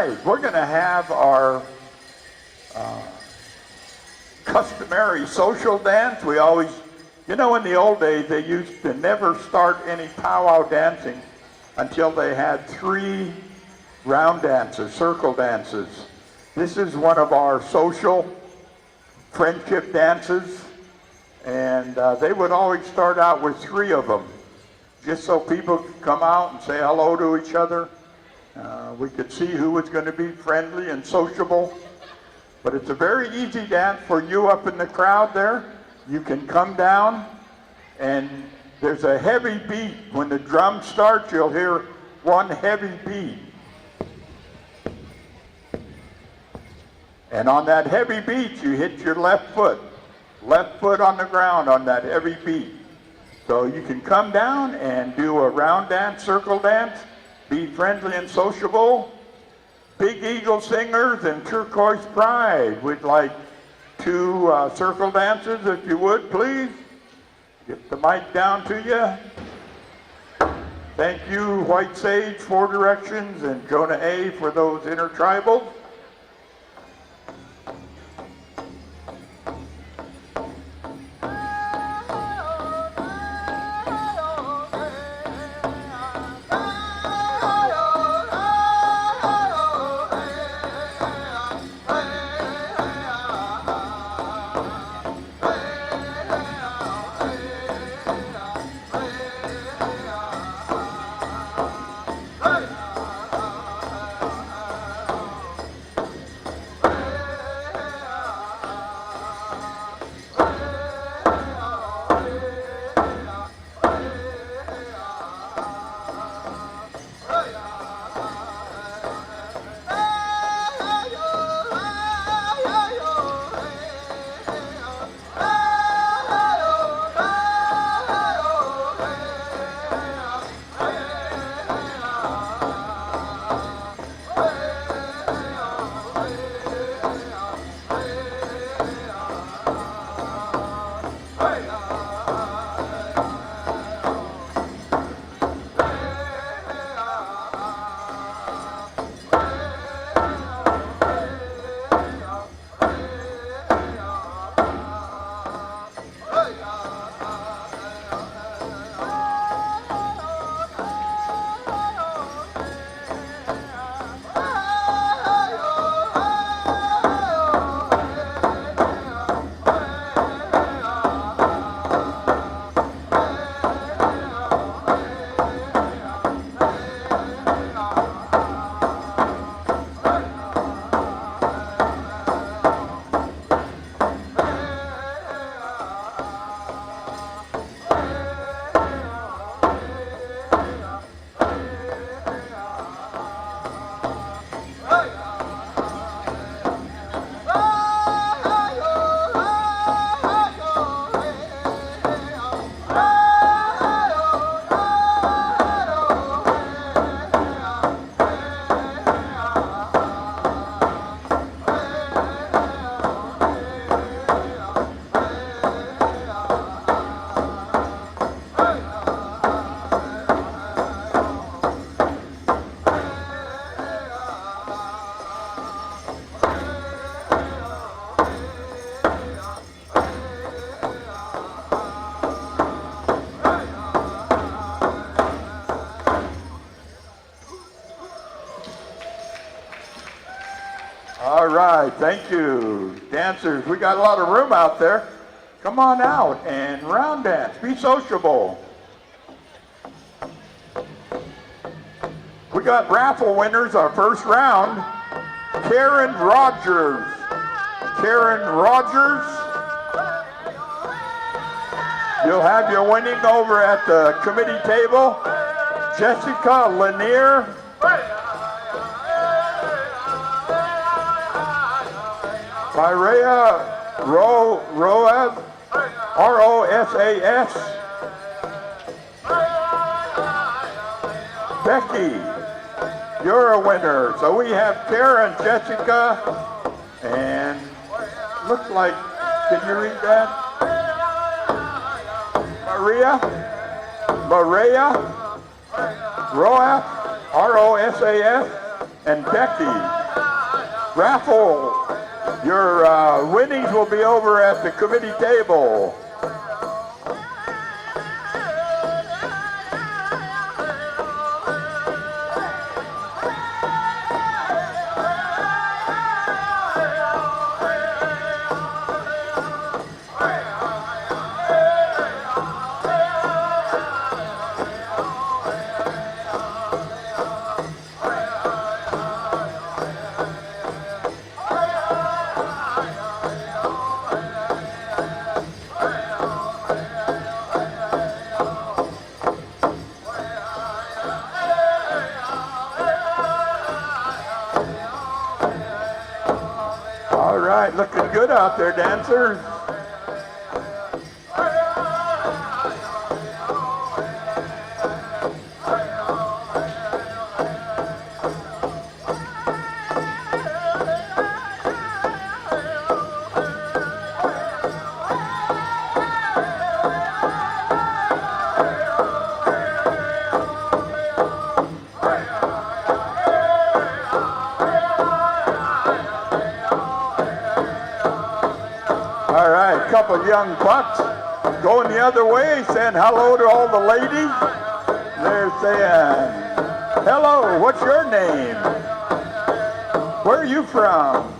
[SPEAKER 1] right, we're going to have our customary social dance. We always, you know, in the old days, they used to never start any powwow dancing until they had 3 round dances, circle dances. This is one of our social friendship dances, and they would always start out with 3 of them, just so people could come out and say hello to each other. We could see who was going to be friendly and sociable. But it's a very easy dance for you up in the crowd there. You can come down, and there's a heavy beat. When the drum starts, you'll hear one heavy beat. And on that heavy beat, you hit your left foot on the ground on that heavy beat. So you can come down and do a round dance, circle dance, be friendly and sociable. Big Eagle Singers and Turquoise Bride would like 2 circle dances, if you would, please. Get the mic down to you. Thank you, White Sage, 4 Directions, and Jonah A. for those Intertribals. All right, thank you. Dancers, we got a lot of room out there. Come on out and round dance, be sociable. We got raffle winners, our first round. Karen Rogers. Karen Rogers. You'll have your winning over at the committee table. Jessica Lanier. Pyrea Roas, R-O-S-A-S. Becky, you're a winner. So we have Karen, Jessica, and looks like, can you read that? Maria, Roas, R-O-S-A-S, and Becky. Raffle. Your winnings will be over at the committee table. looking good out there, dancers. All right, couple young bucks going the other way, saying hello to all the ladies. They're saying, hello, what's your name? Where are you from?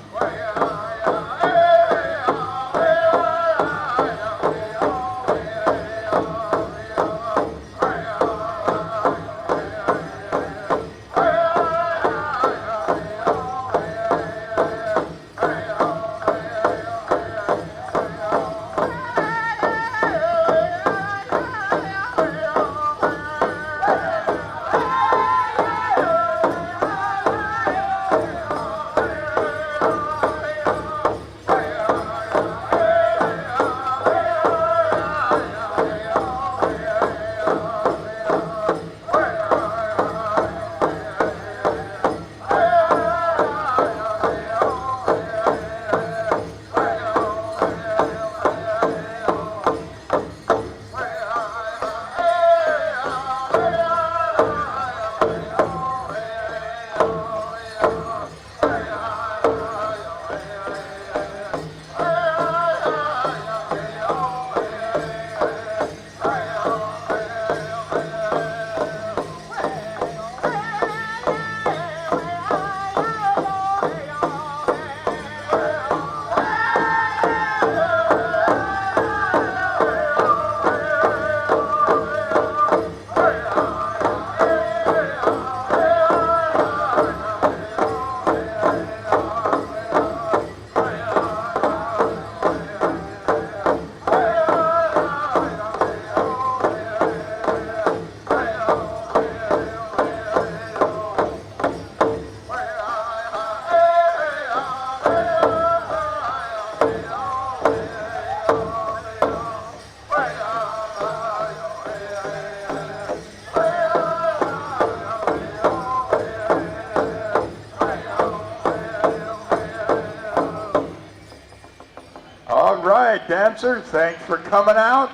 [SPEAKER 1] All right, dancers, thanks for coming out.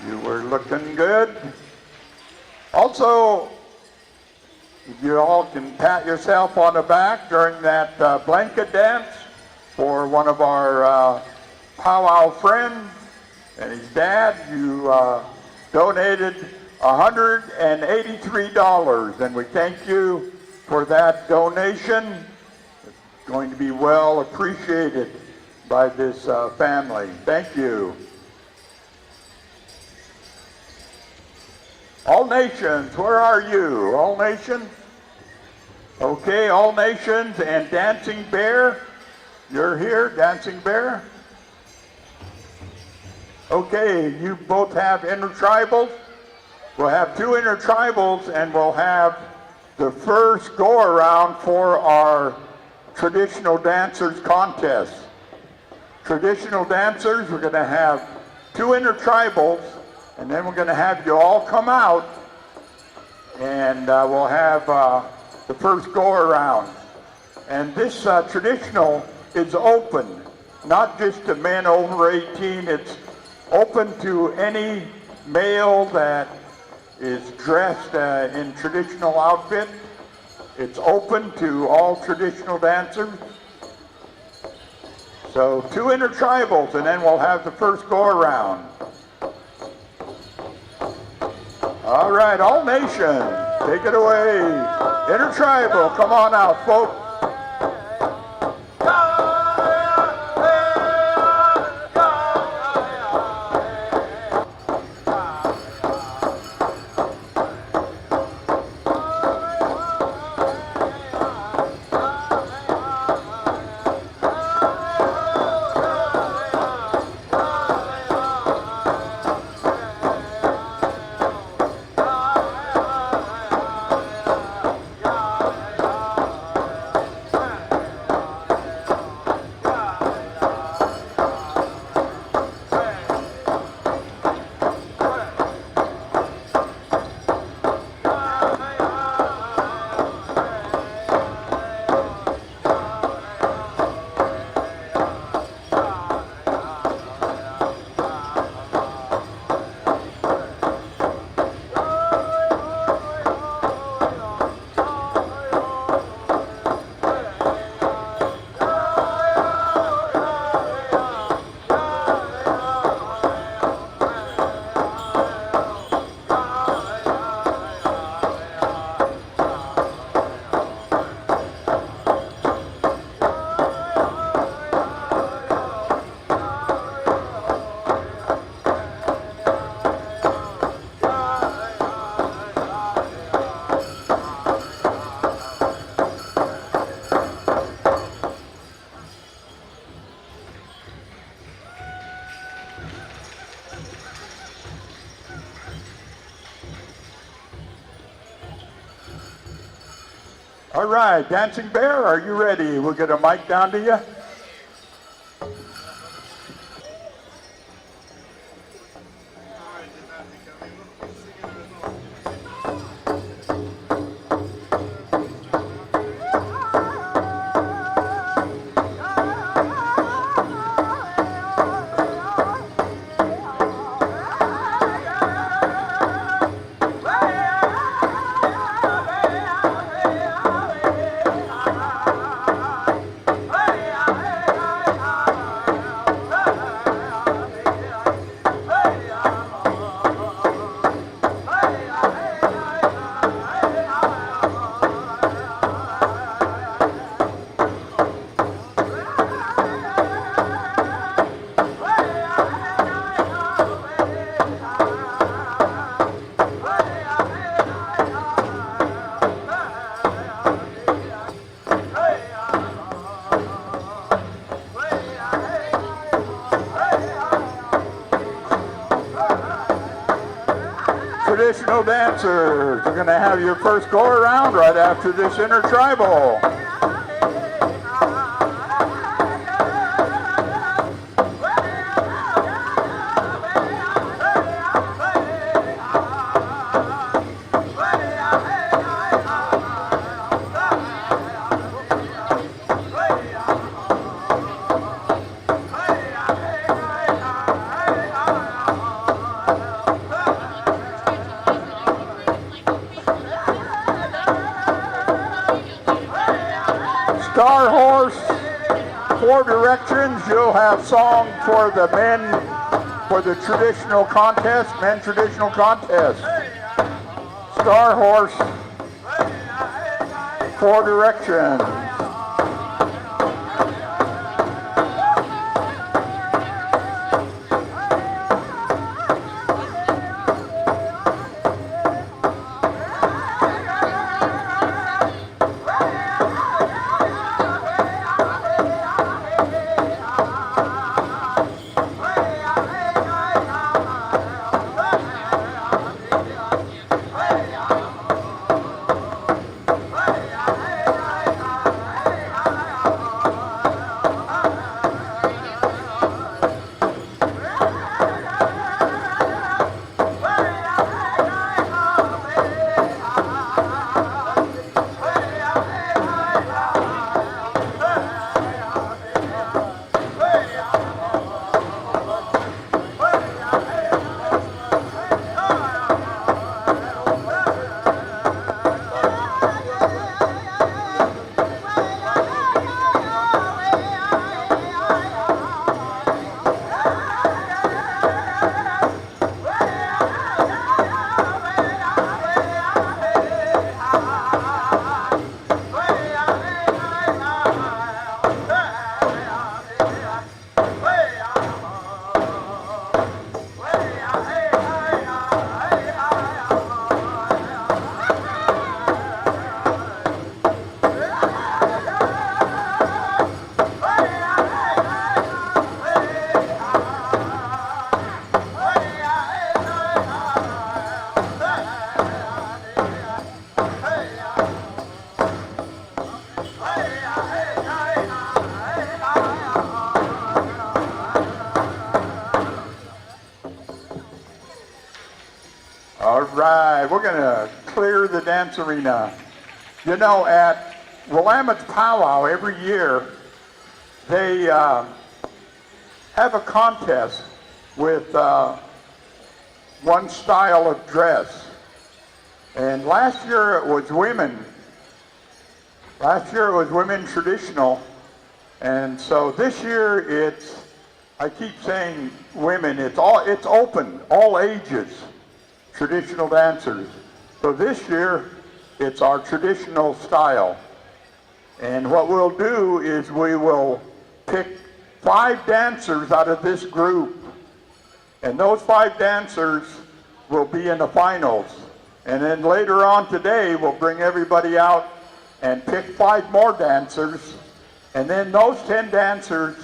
[SPEAKER 1] You were looking good. Also, you all can pat yourself on the back during that blanket dance for one of our powwow friends and his dad. You donated $183, and we thank you for that donation. It's going to be well appreciated by this family. Thank you. All Nations, where are you? All Nations? Okay, All Nations and Dancing Bear. You're here, Dancing Bear? Okay, you both have intertribals. We'll have two intertribals, and we'll have the first go-around for our traditional dancers contest. Traditional dancers, we're going to have two intertribals, and then we're going to have you all come out, and we'll have the first go-around. And this traditional is open, not just to men over 18. It's open to any male that is dressed in traditional outfit. It's open to all traditional dancers. So two intertribals, and then we'll have the first go-around. All right, All Nations, take it away. Intertribal, come on out, folks. All right, Dancing Bear, are you ready? We'll get a mic down to you. Traditional dancers, you're going to have your first go around right after this intertribal. Star Horse, 4 directions. You'll have song for the men for the traditional contest, men traditional contest. Star Horse, 4 directions. All right, we're going to clear the dance arena. You know, at Willamette's powwow every year, they have a contest with one style of dress. And last year it was women. Last year it was women traditional. And so this year it's, I keep saying women, it's open, all ages, traditional dancers. So this year it's our traditional style. And what we'll do is we will pick 5 dancers out of this group. And those 5 dancers will be in the finals. And then later on today, we'll bring everybody out and pick 5 more dancers. And then those 10 dancers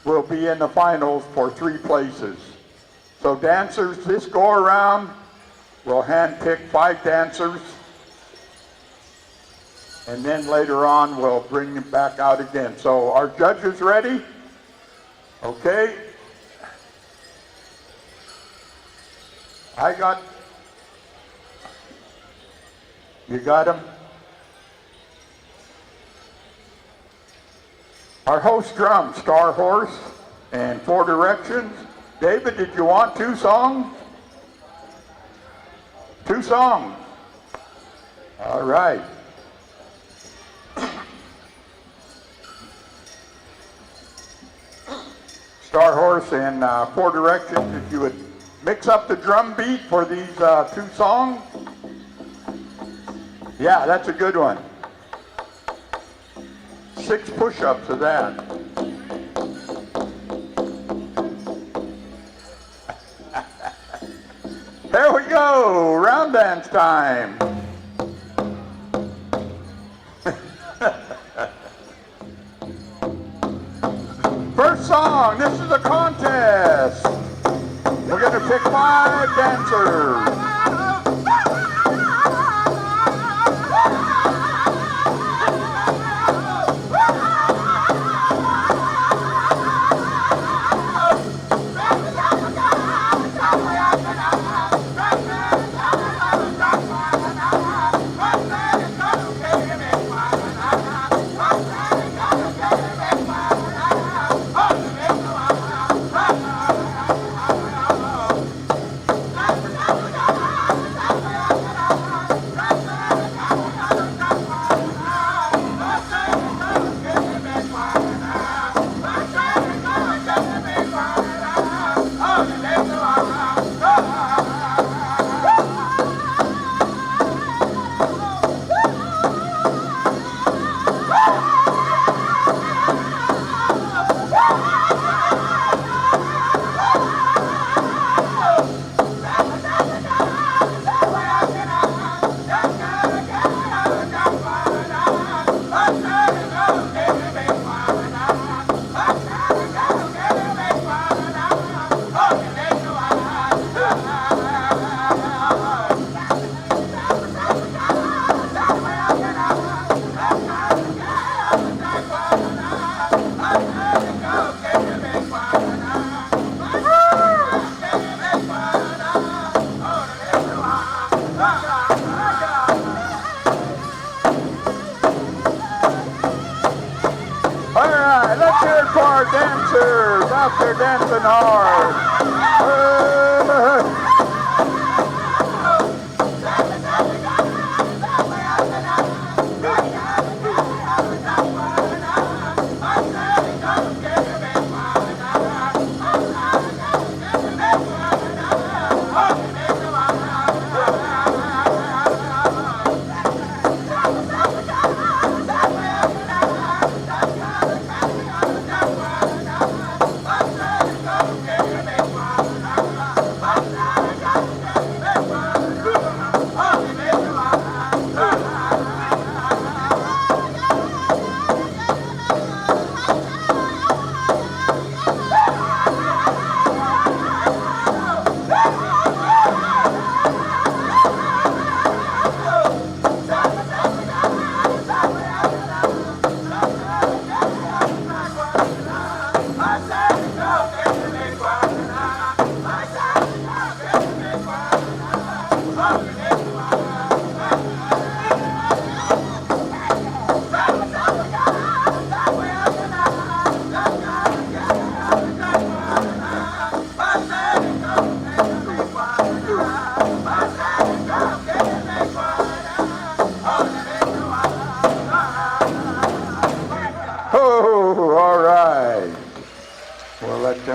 [SPEAKER 1] will be in the finals for 3 places. So dancers, this go around, we'll hand pick 5 dancers. and then later on we'll bring them back out again. So our judges ready? Okay. You got them? Our host drum, Star Horse, and Four Directions. David, did you want 2 songs? 2 songs. All right. Star Horse and Four Directions, if you would mix up the drum beat for these 2 songs. Yeah, that's a good one. 6 push-ups of that. There we go, round dance time. First song, this is a contest. We're going to pick 5 dancers. Dancers out there dancing hard.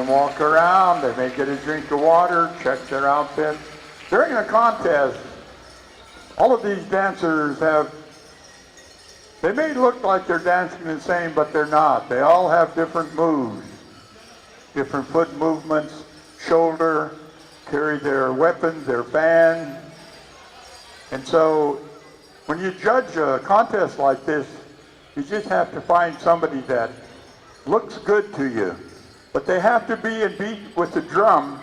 [SPEAKER 1] Walk around, they may get a drink of water, check their outfit. During the contest, all of these dancers they may look like they're dancing the same, but they're not. They all have different moves, different foot movements, shoulder, carry their weapons, their fan. And so when you judge a contest like this, you just have to find somebody that looks good to you. But they have to be in beat with the drum,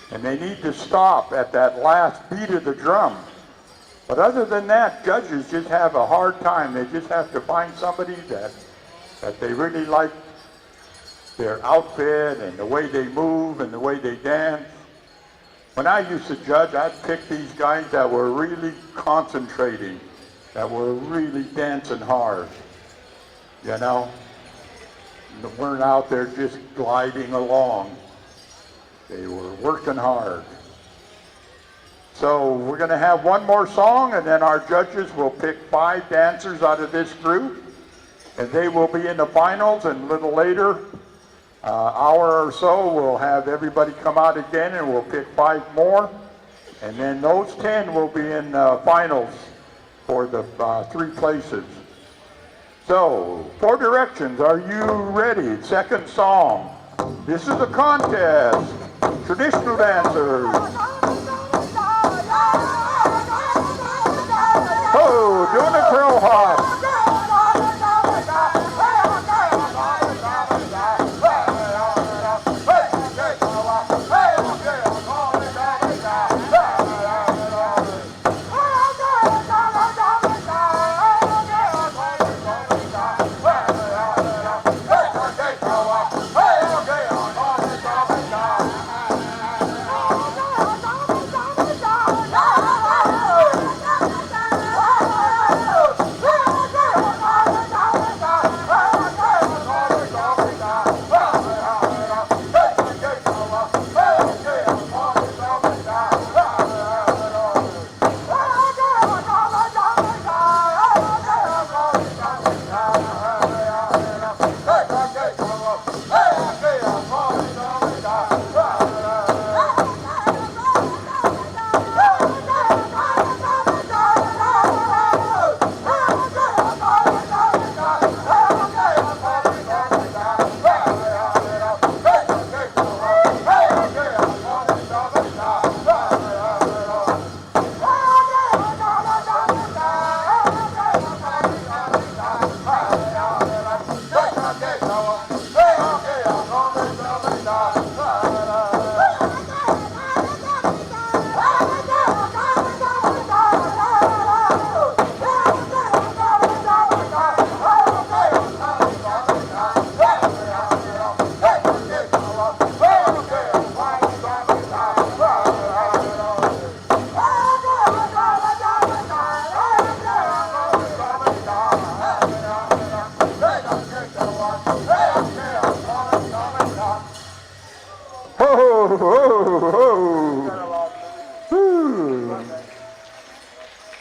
[SPEAKER 1] and they need to stop at that last beat of the drum. But other than that, judges just have a hard time. They just have to find somebody that they really like their outfit and the way they move and the way they dance. When I used to judge, I'd pick these guys that were really concentrating, that were really dancing hard, you know? They weren't out there just gliding along. They were working hard. So we're going to have one more song, and then our judges will pick 5 dancers out of this group, and they will be in the finals. And a little later, hour or so, we'll have everybody come out again, and we'll pick 5 more, and then those 10 will be in finals for the 3 places. So, 4 Directions, are you ready? Second song. This is a contest. Traditional dancers. Oh, doing a crow hop.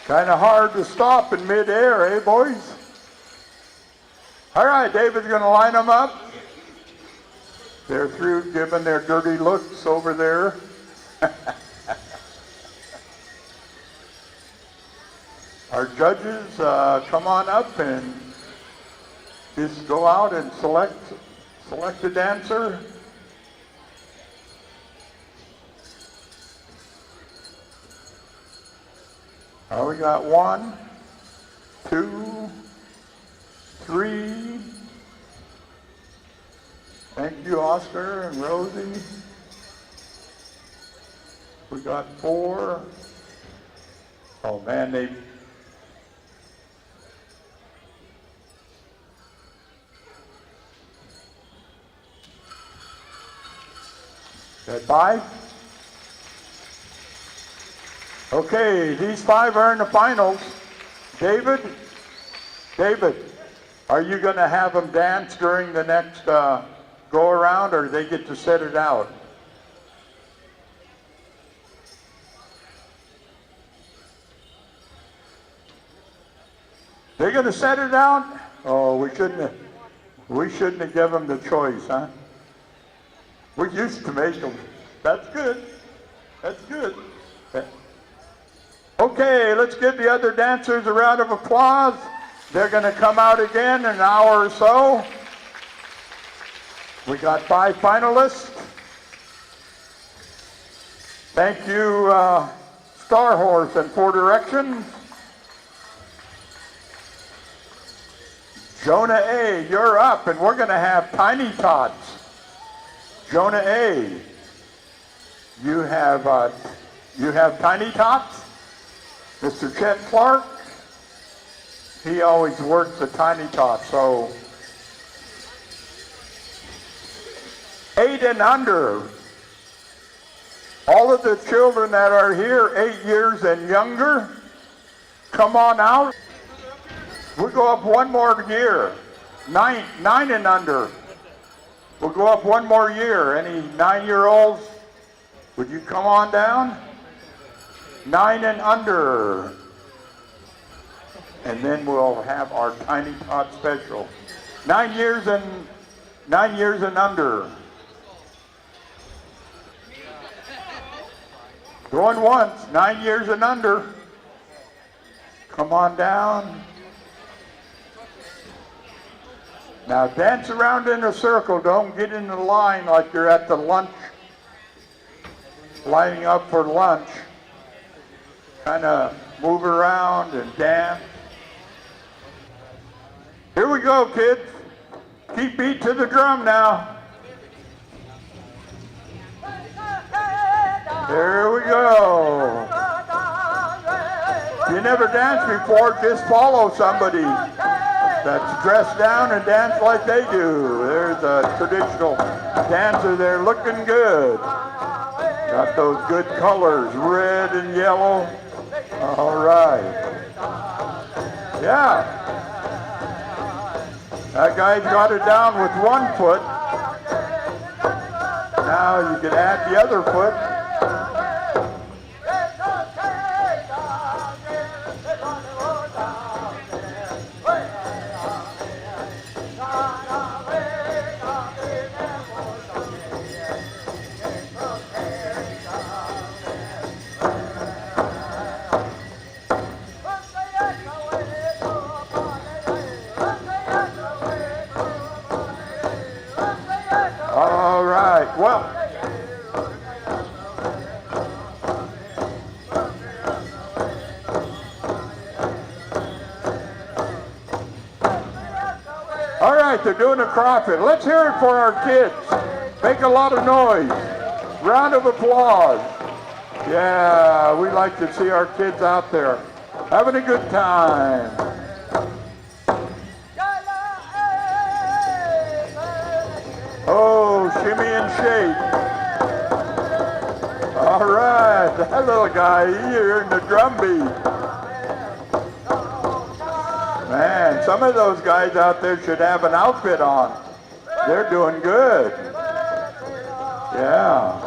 [SPEAKER 1] Kind of hard to stop in midair, eh, boys? All right, David's going to line them up. They're through giving their dirty looks over there. Our judges, come on up and just go out and select a dancer. We got 1, 2, 3. Thank you, Oscar and Rosie. We got 4. Oh man, they... That 5? Okay, these 5 are in the finals. David, are you going to have them dance during the next go-around, or do they get to set it out? They're going to set it out? Oh, we shouldn't have given them the choice, huh? We used to make them. That's good. That's good. Okay, let's give the other dancers a round of applause. They're going to come out again in an hour or so. We got 5 finalists. Thank you, Star Horse and 4 Directions. Jonah A., you're up, and we're going to have Tiny Tots. Jonah A., you have Tiny Tots? Mr. Chet Clark, he always works the tiny tot, so 8 and under. All of the children that are here, 8 years and younger, come on out. We go up one more year. 9 and under. We'll go up one more year. Any 9-year-olds, would you come on down? 9 and under. And then we'll have our tiny tot special. 9 years and under. Going once, 9 years and under. Come on down. Now dance around in a circle. Don't get in the line like you're at the lunch, lining up for lunch. Kind of move around and dance. Here we go, kids. Keep beat to the drum now. There we go. If you never danced before, just follow somebody that's dressed down and dance like they do. There's a traditional dancer there looking good. Got those good colors, red and yellow. All right. Yeah. That guy's got it down with one foot. Now you can add the other foot. All right, well. All right, they're doing a crawford. Let's hear it for our kids. Make a lot of noise. Round of applause. Yeah, we like to see our kids out there having a good time. Oh, shimmy and shake. All right, that little guy, you're in the drum beat. Man, some of those guys out there should have an outfit on. They're doing good. Yeah.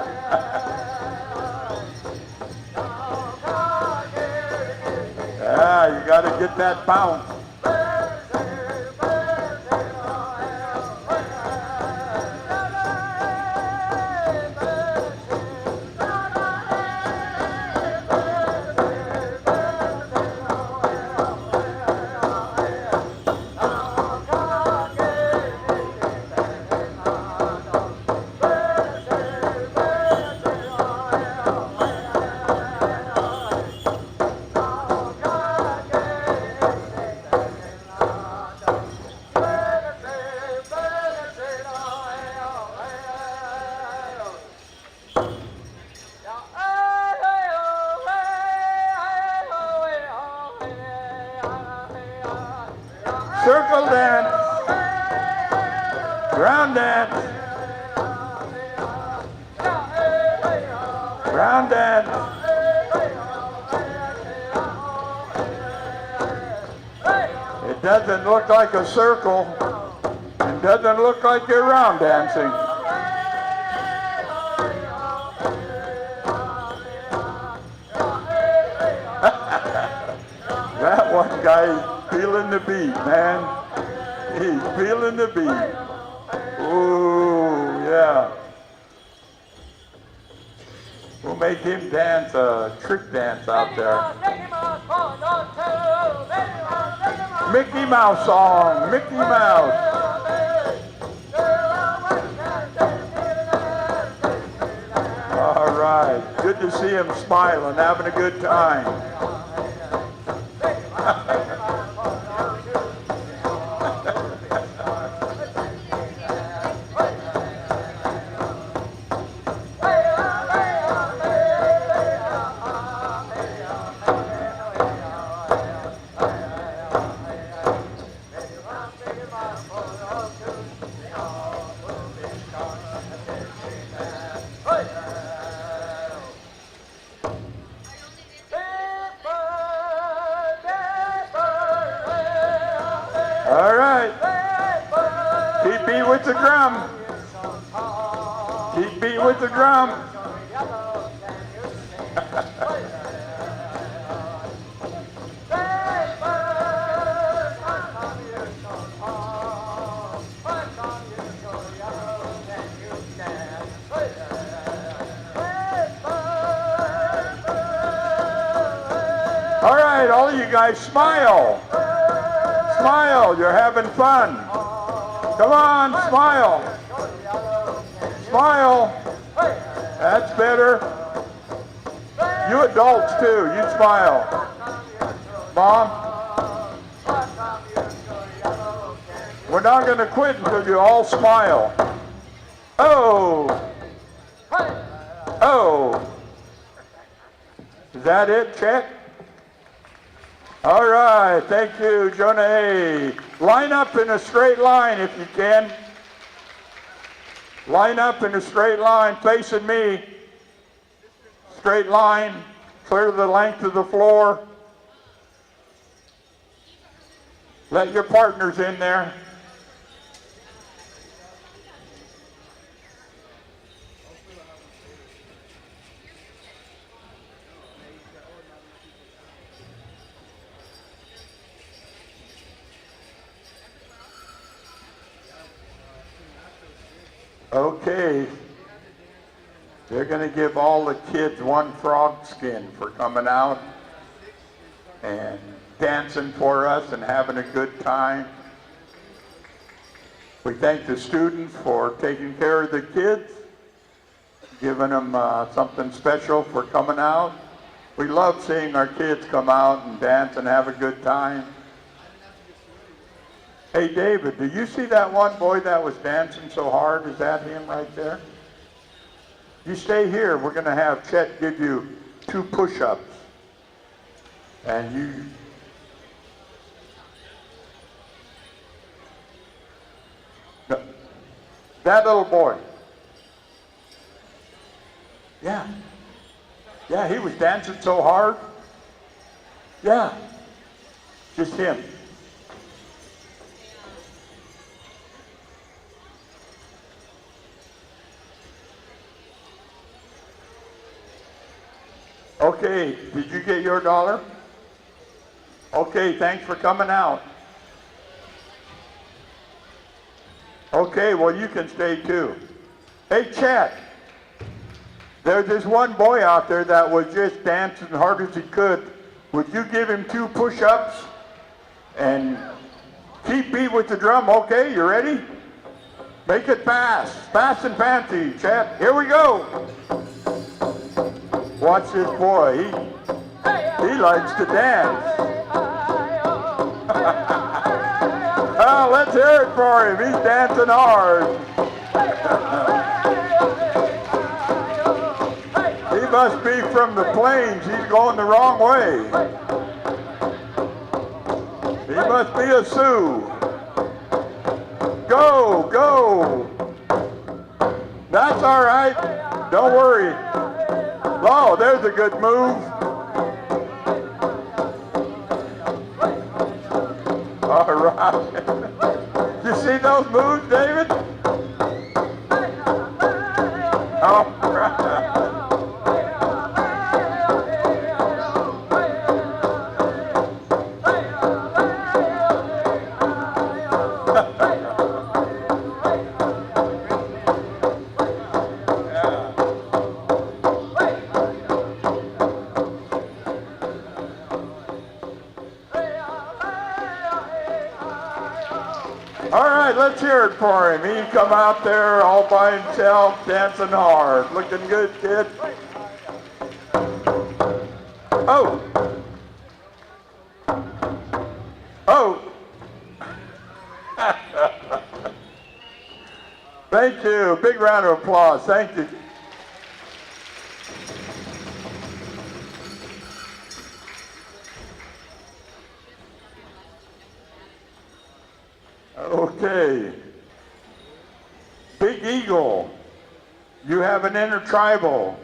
[SPEAKER 1] Yeah, you got to get that bounce. Circle dance, round dance, round dance. It doesn't look like a circle, and doesn't look like you're round dancing. That one guy feeling the beat, man. He's feeling the beat. Ooh, yeah. We'll make him dance a trick dance out there. Mickey Mouse song, Mickey Mouse. All right, good to see him smiling, having a good time. the drum. Keep beat with the drum. All right, all of you guys smile. Smile, you're having fun. Come on, smile. Smile. That's better. You adults too, you smile. Mom, we're not going to quit until you all smile. Oh. Oh. Is that it, check? All right, thank you, Jonah A. Line up in a straight line if you can. Line up in a straight line, facing me. Straight line, clear the length of the floor. Let your partners in there. Okay, they're going to give all the kids one frog skin for coming out and dancing for us and having a good time. We thank the students for taking care of the kids, giving them something special for coming out. We love seeing our kids come out and dance and have a good time. Hey, David, do you see that one boy that was dancing so hard? Is that him right there? You stay here. We're going to have Chet give you 2 push-ups. And you... No. That little boy. Yeah. Yeah, he was dancing so hard. Yeah. Just him. Okay, did you get your $1? Okay, thanks for coming out. Okay, well you can stay too. Hey, Chet, there's this one boy out there that was just dancing as hard as he could. Would you give him 2 push-ups and keep beat with the drum? Okay, you ready? Make it fast, fast and fancy, Chet. Here we go. Watch this boy, he likes to dance. Oh, let's hear it for him, he's dancing hard. He must be from the plains, he's going the wrong way. He must be a Sioux. Go, go. That's all right, don't worry. Oh, there's a good move. All right. You see those moves, David? All right. Let's hear it for him. He come out there all by himself, dancing hard. Looking good, kid. Oh. Oh. Thank you. Big round of applause. Thank you. Okay. Big Eagle, you have an Intertribal.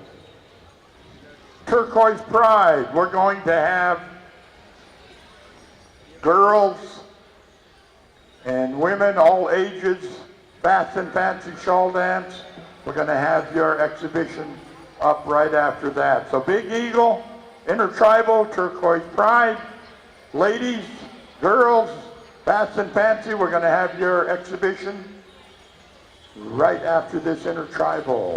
[SPEAKER 1] Turquoise Bride, we're going to have girls and women, all ages, Batson Fancy Shawl Dance. We're going to have your exhibition up right after that. So Big Eagle, Intertribal, Turquoise Bride, ladies, girls, Batson Fancy, we're going to have your exhibition right after this Intertribal.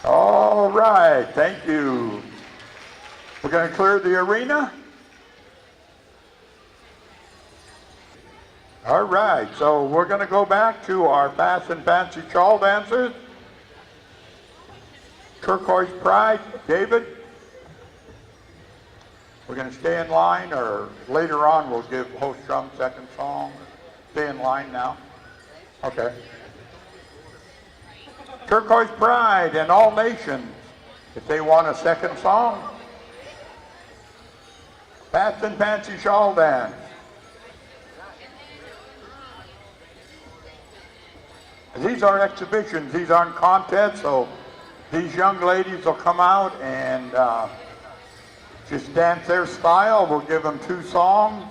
[SPEAKER 1] All right, thank you. We're going to clear the arena. All right, so we're going to go back to our Batson Fancy Shawl dancers. Turquoise Bride, David. We're going to stay in line, or later on we'll give host drum second song. Stay in line now. Okay. Turquoise Bride and All Nations, if they want a second song. Batson Fancy Shawl Dance. These are exhibitions, these aren't contests, so these young ladies will come out and just dance their style. We'll give them 2 songs.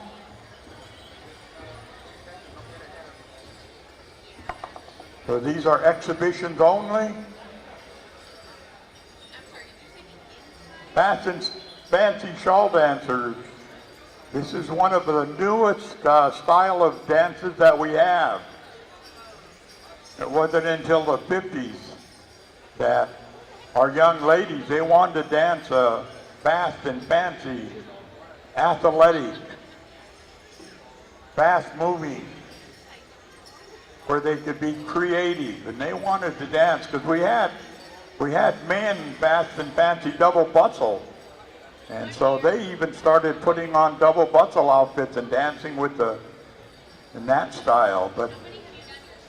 [SPEAKER 1] So these are exhibitions only. Batson's Fancy Shawl Dancers. This is one of the newest style of dances that we have. It wasn't until the 50s that our young ladies, they wanted to dance fast and fancy, athletic, fast moving, where they could be creative, and they wanted to dance because we had men fast and fancy double bustle, And so they even started putting on double bustle outfits and dancing with in that style. But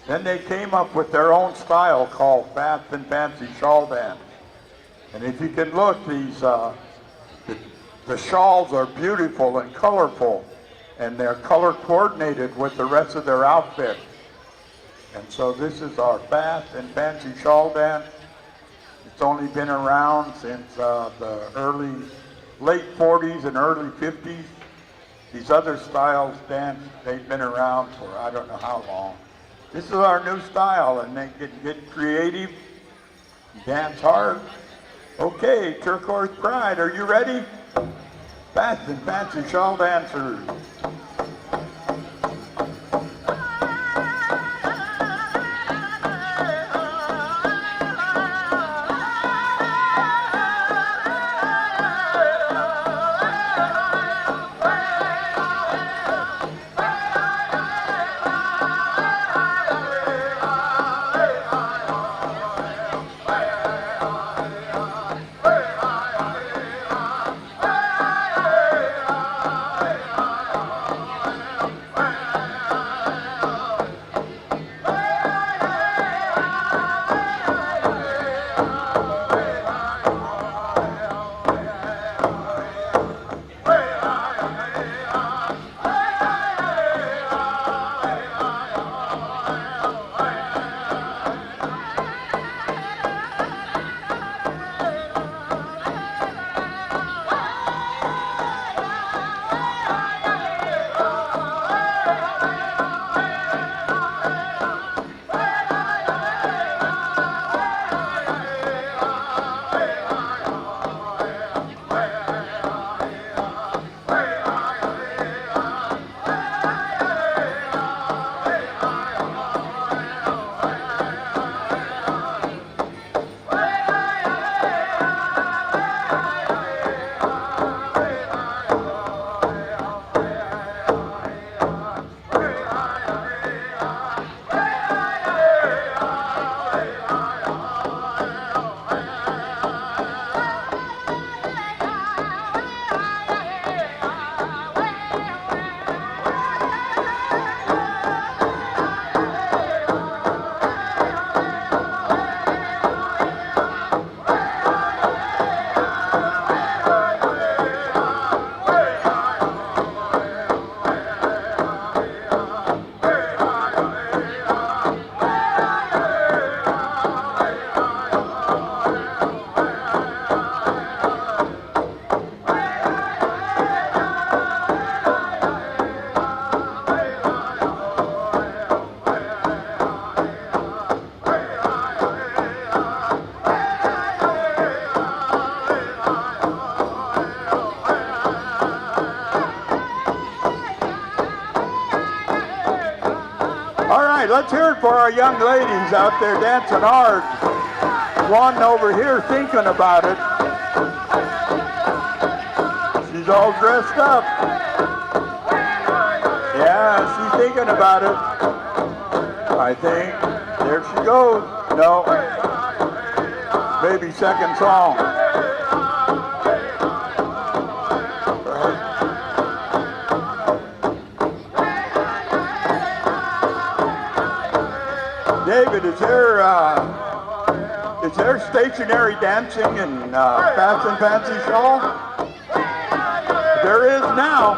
[SPEAKER 1] then they came up with their own style called Fast and Fancy Shawl Dance. And if you can look, these the shawls are beautiful and colorful, and they're color coordinated with the rest of their outfit. And so this is our Fast and Fancy Shawl Dance. It's only been around since the late 40s and early 50s. These other styles dance, they've been around for I don't know how long. This is our new style, and they can get creative, dance hard. Okay, Turquoise Bride, are you ready? Fast and Fancy Shawl Dancers. Let's hear it for our young ladies out there dancing hard. One over here thinking about it. She's all dressed up. Yeah, she's thinking about it. I think. There she goes. No. Maybe second song. David, is there stationary dancing in Fast and Fancy Shawl? There is now.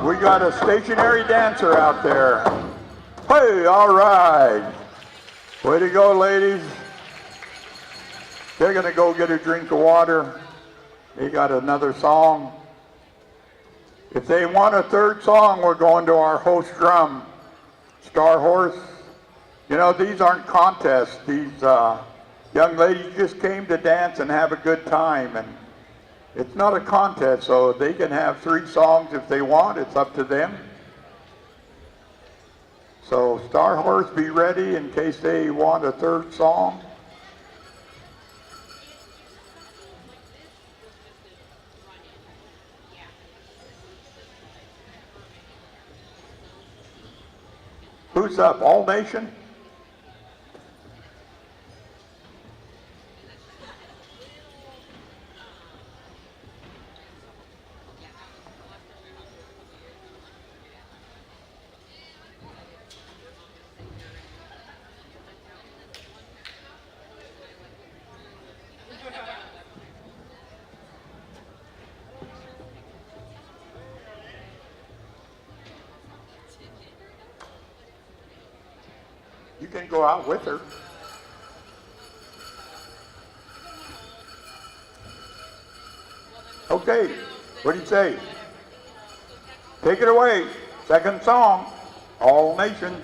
[SPEAKER 1] We got a stationary dancer out there. Hey, all right. Way to go, ladies. They're going to go get a drink of water. They got another song. If they want a third song, we're going to our host drum, Star Horse. You know, these aren't contests. These young ladies just came to dance and have a good time. And it's not a contest, so they can have 3 songs if they want. It's up to them. So Star Horse, be ready in case they want a third song. Who's up? All Nation? can go out with her. Okay, what do you say? Take it away. Second song, All Nations.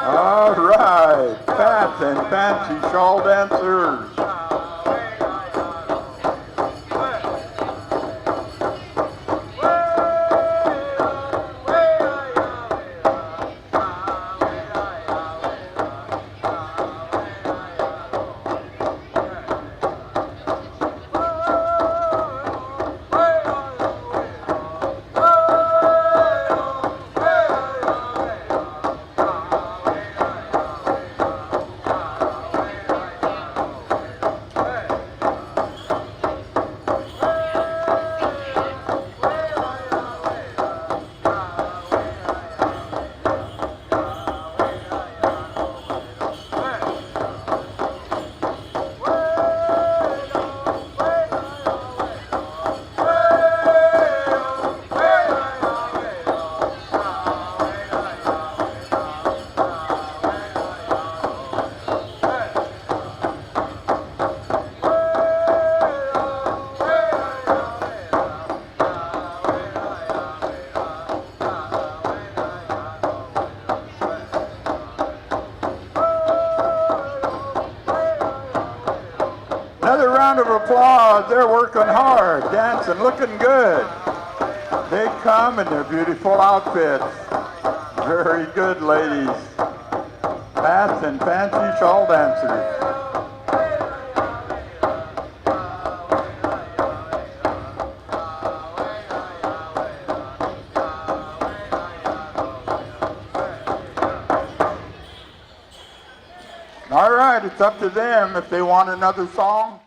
[SPEAKER 1] All right, Batson, fancy shawl dancers. Another round of applause. They're working hard, dancing, looking good. They come in their beautiful outfits. Very good, ladies. Bats and fancy shawl dancers. All right, it's up to them if they want another song.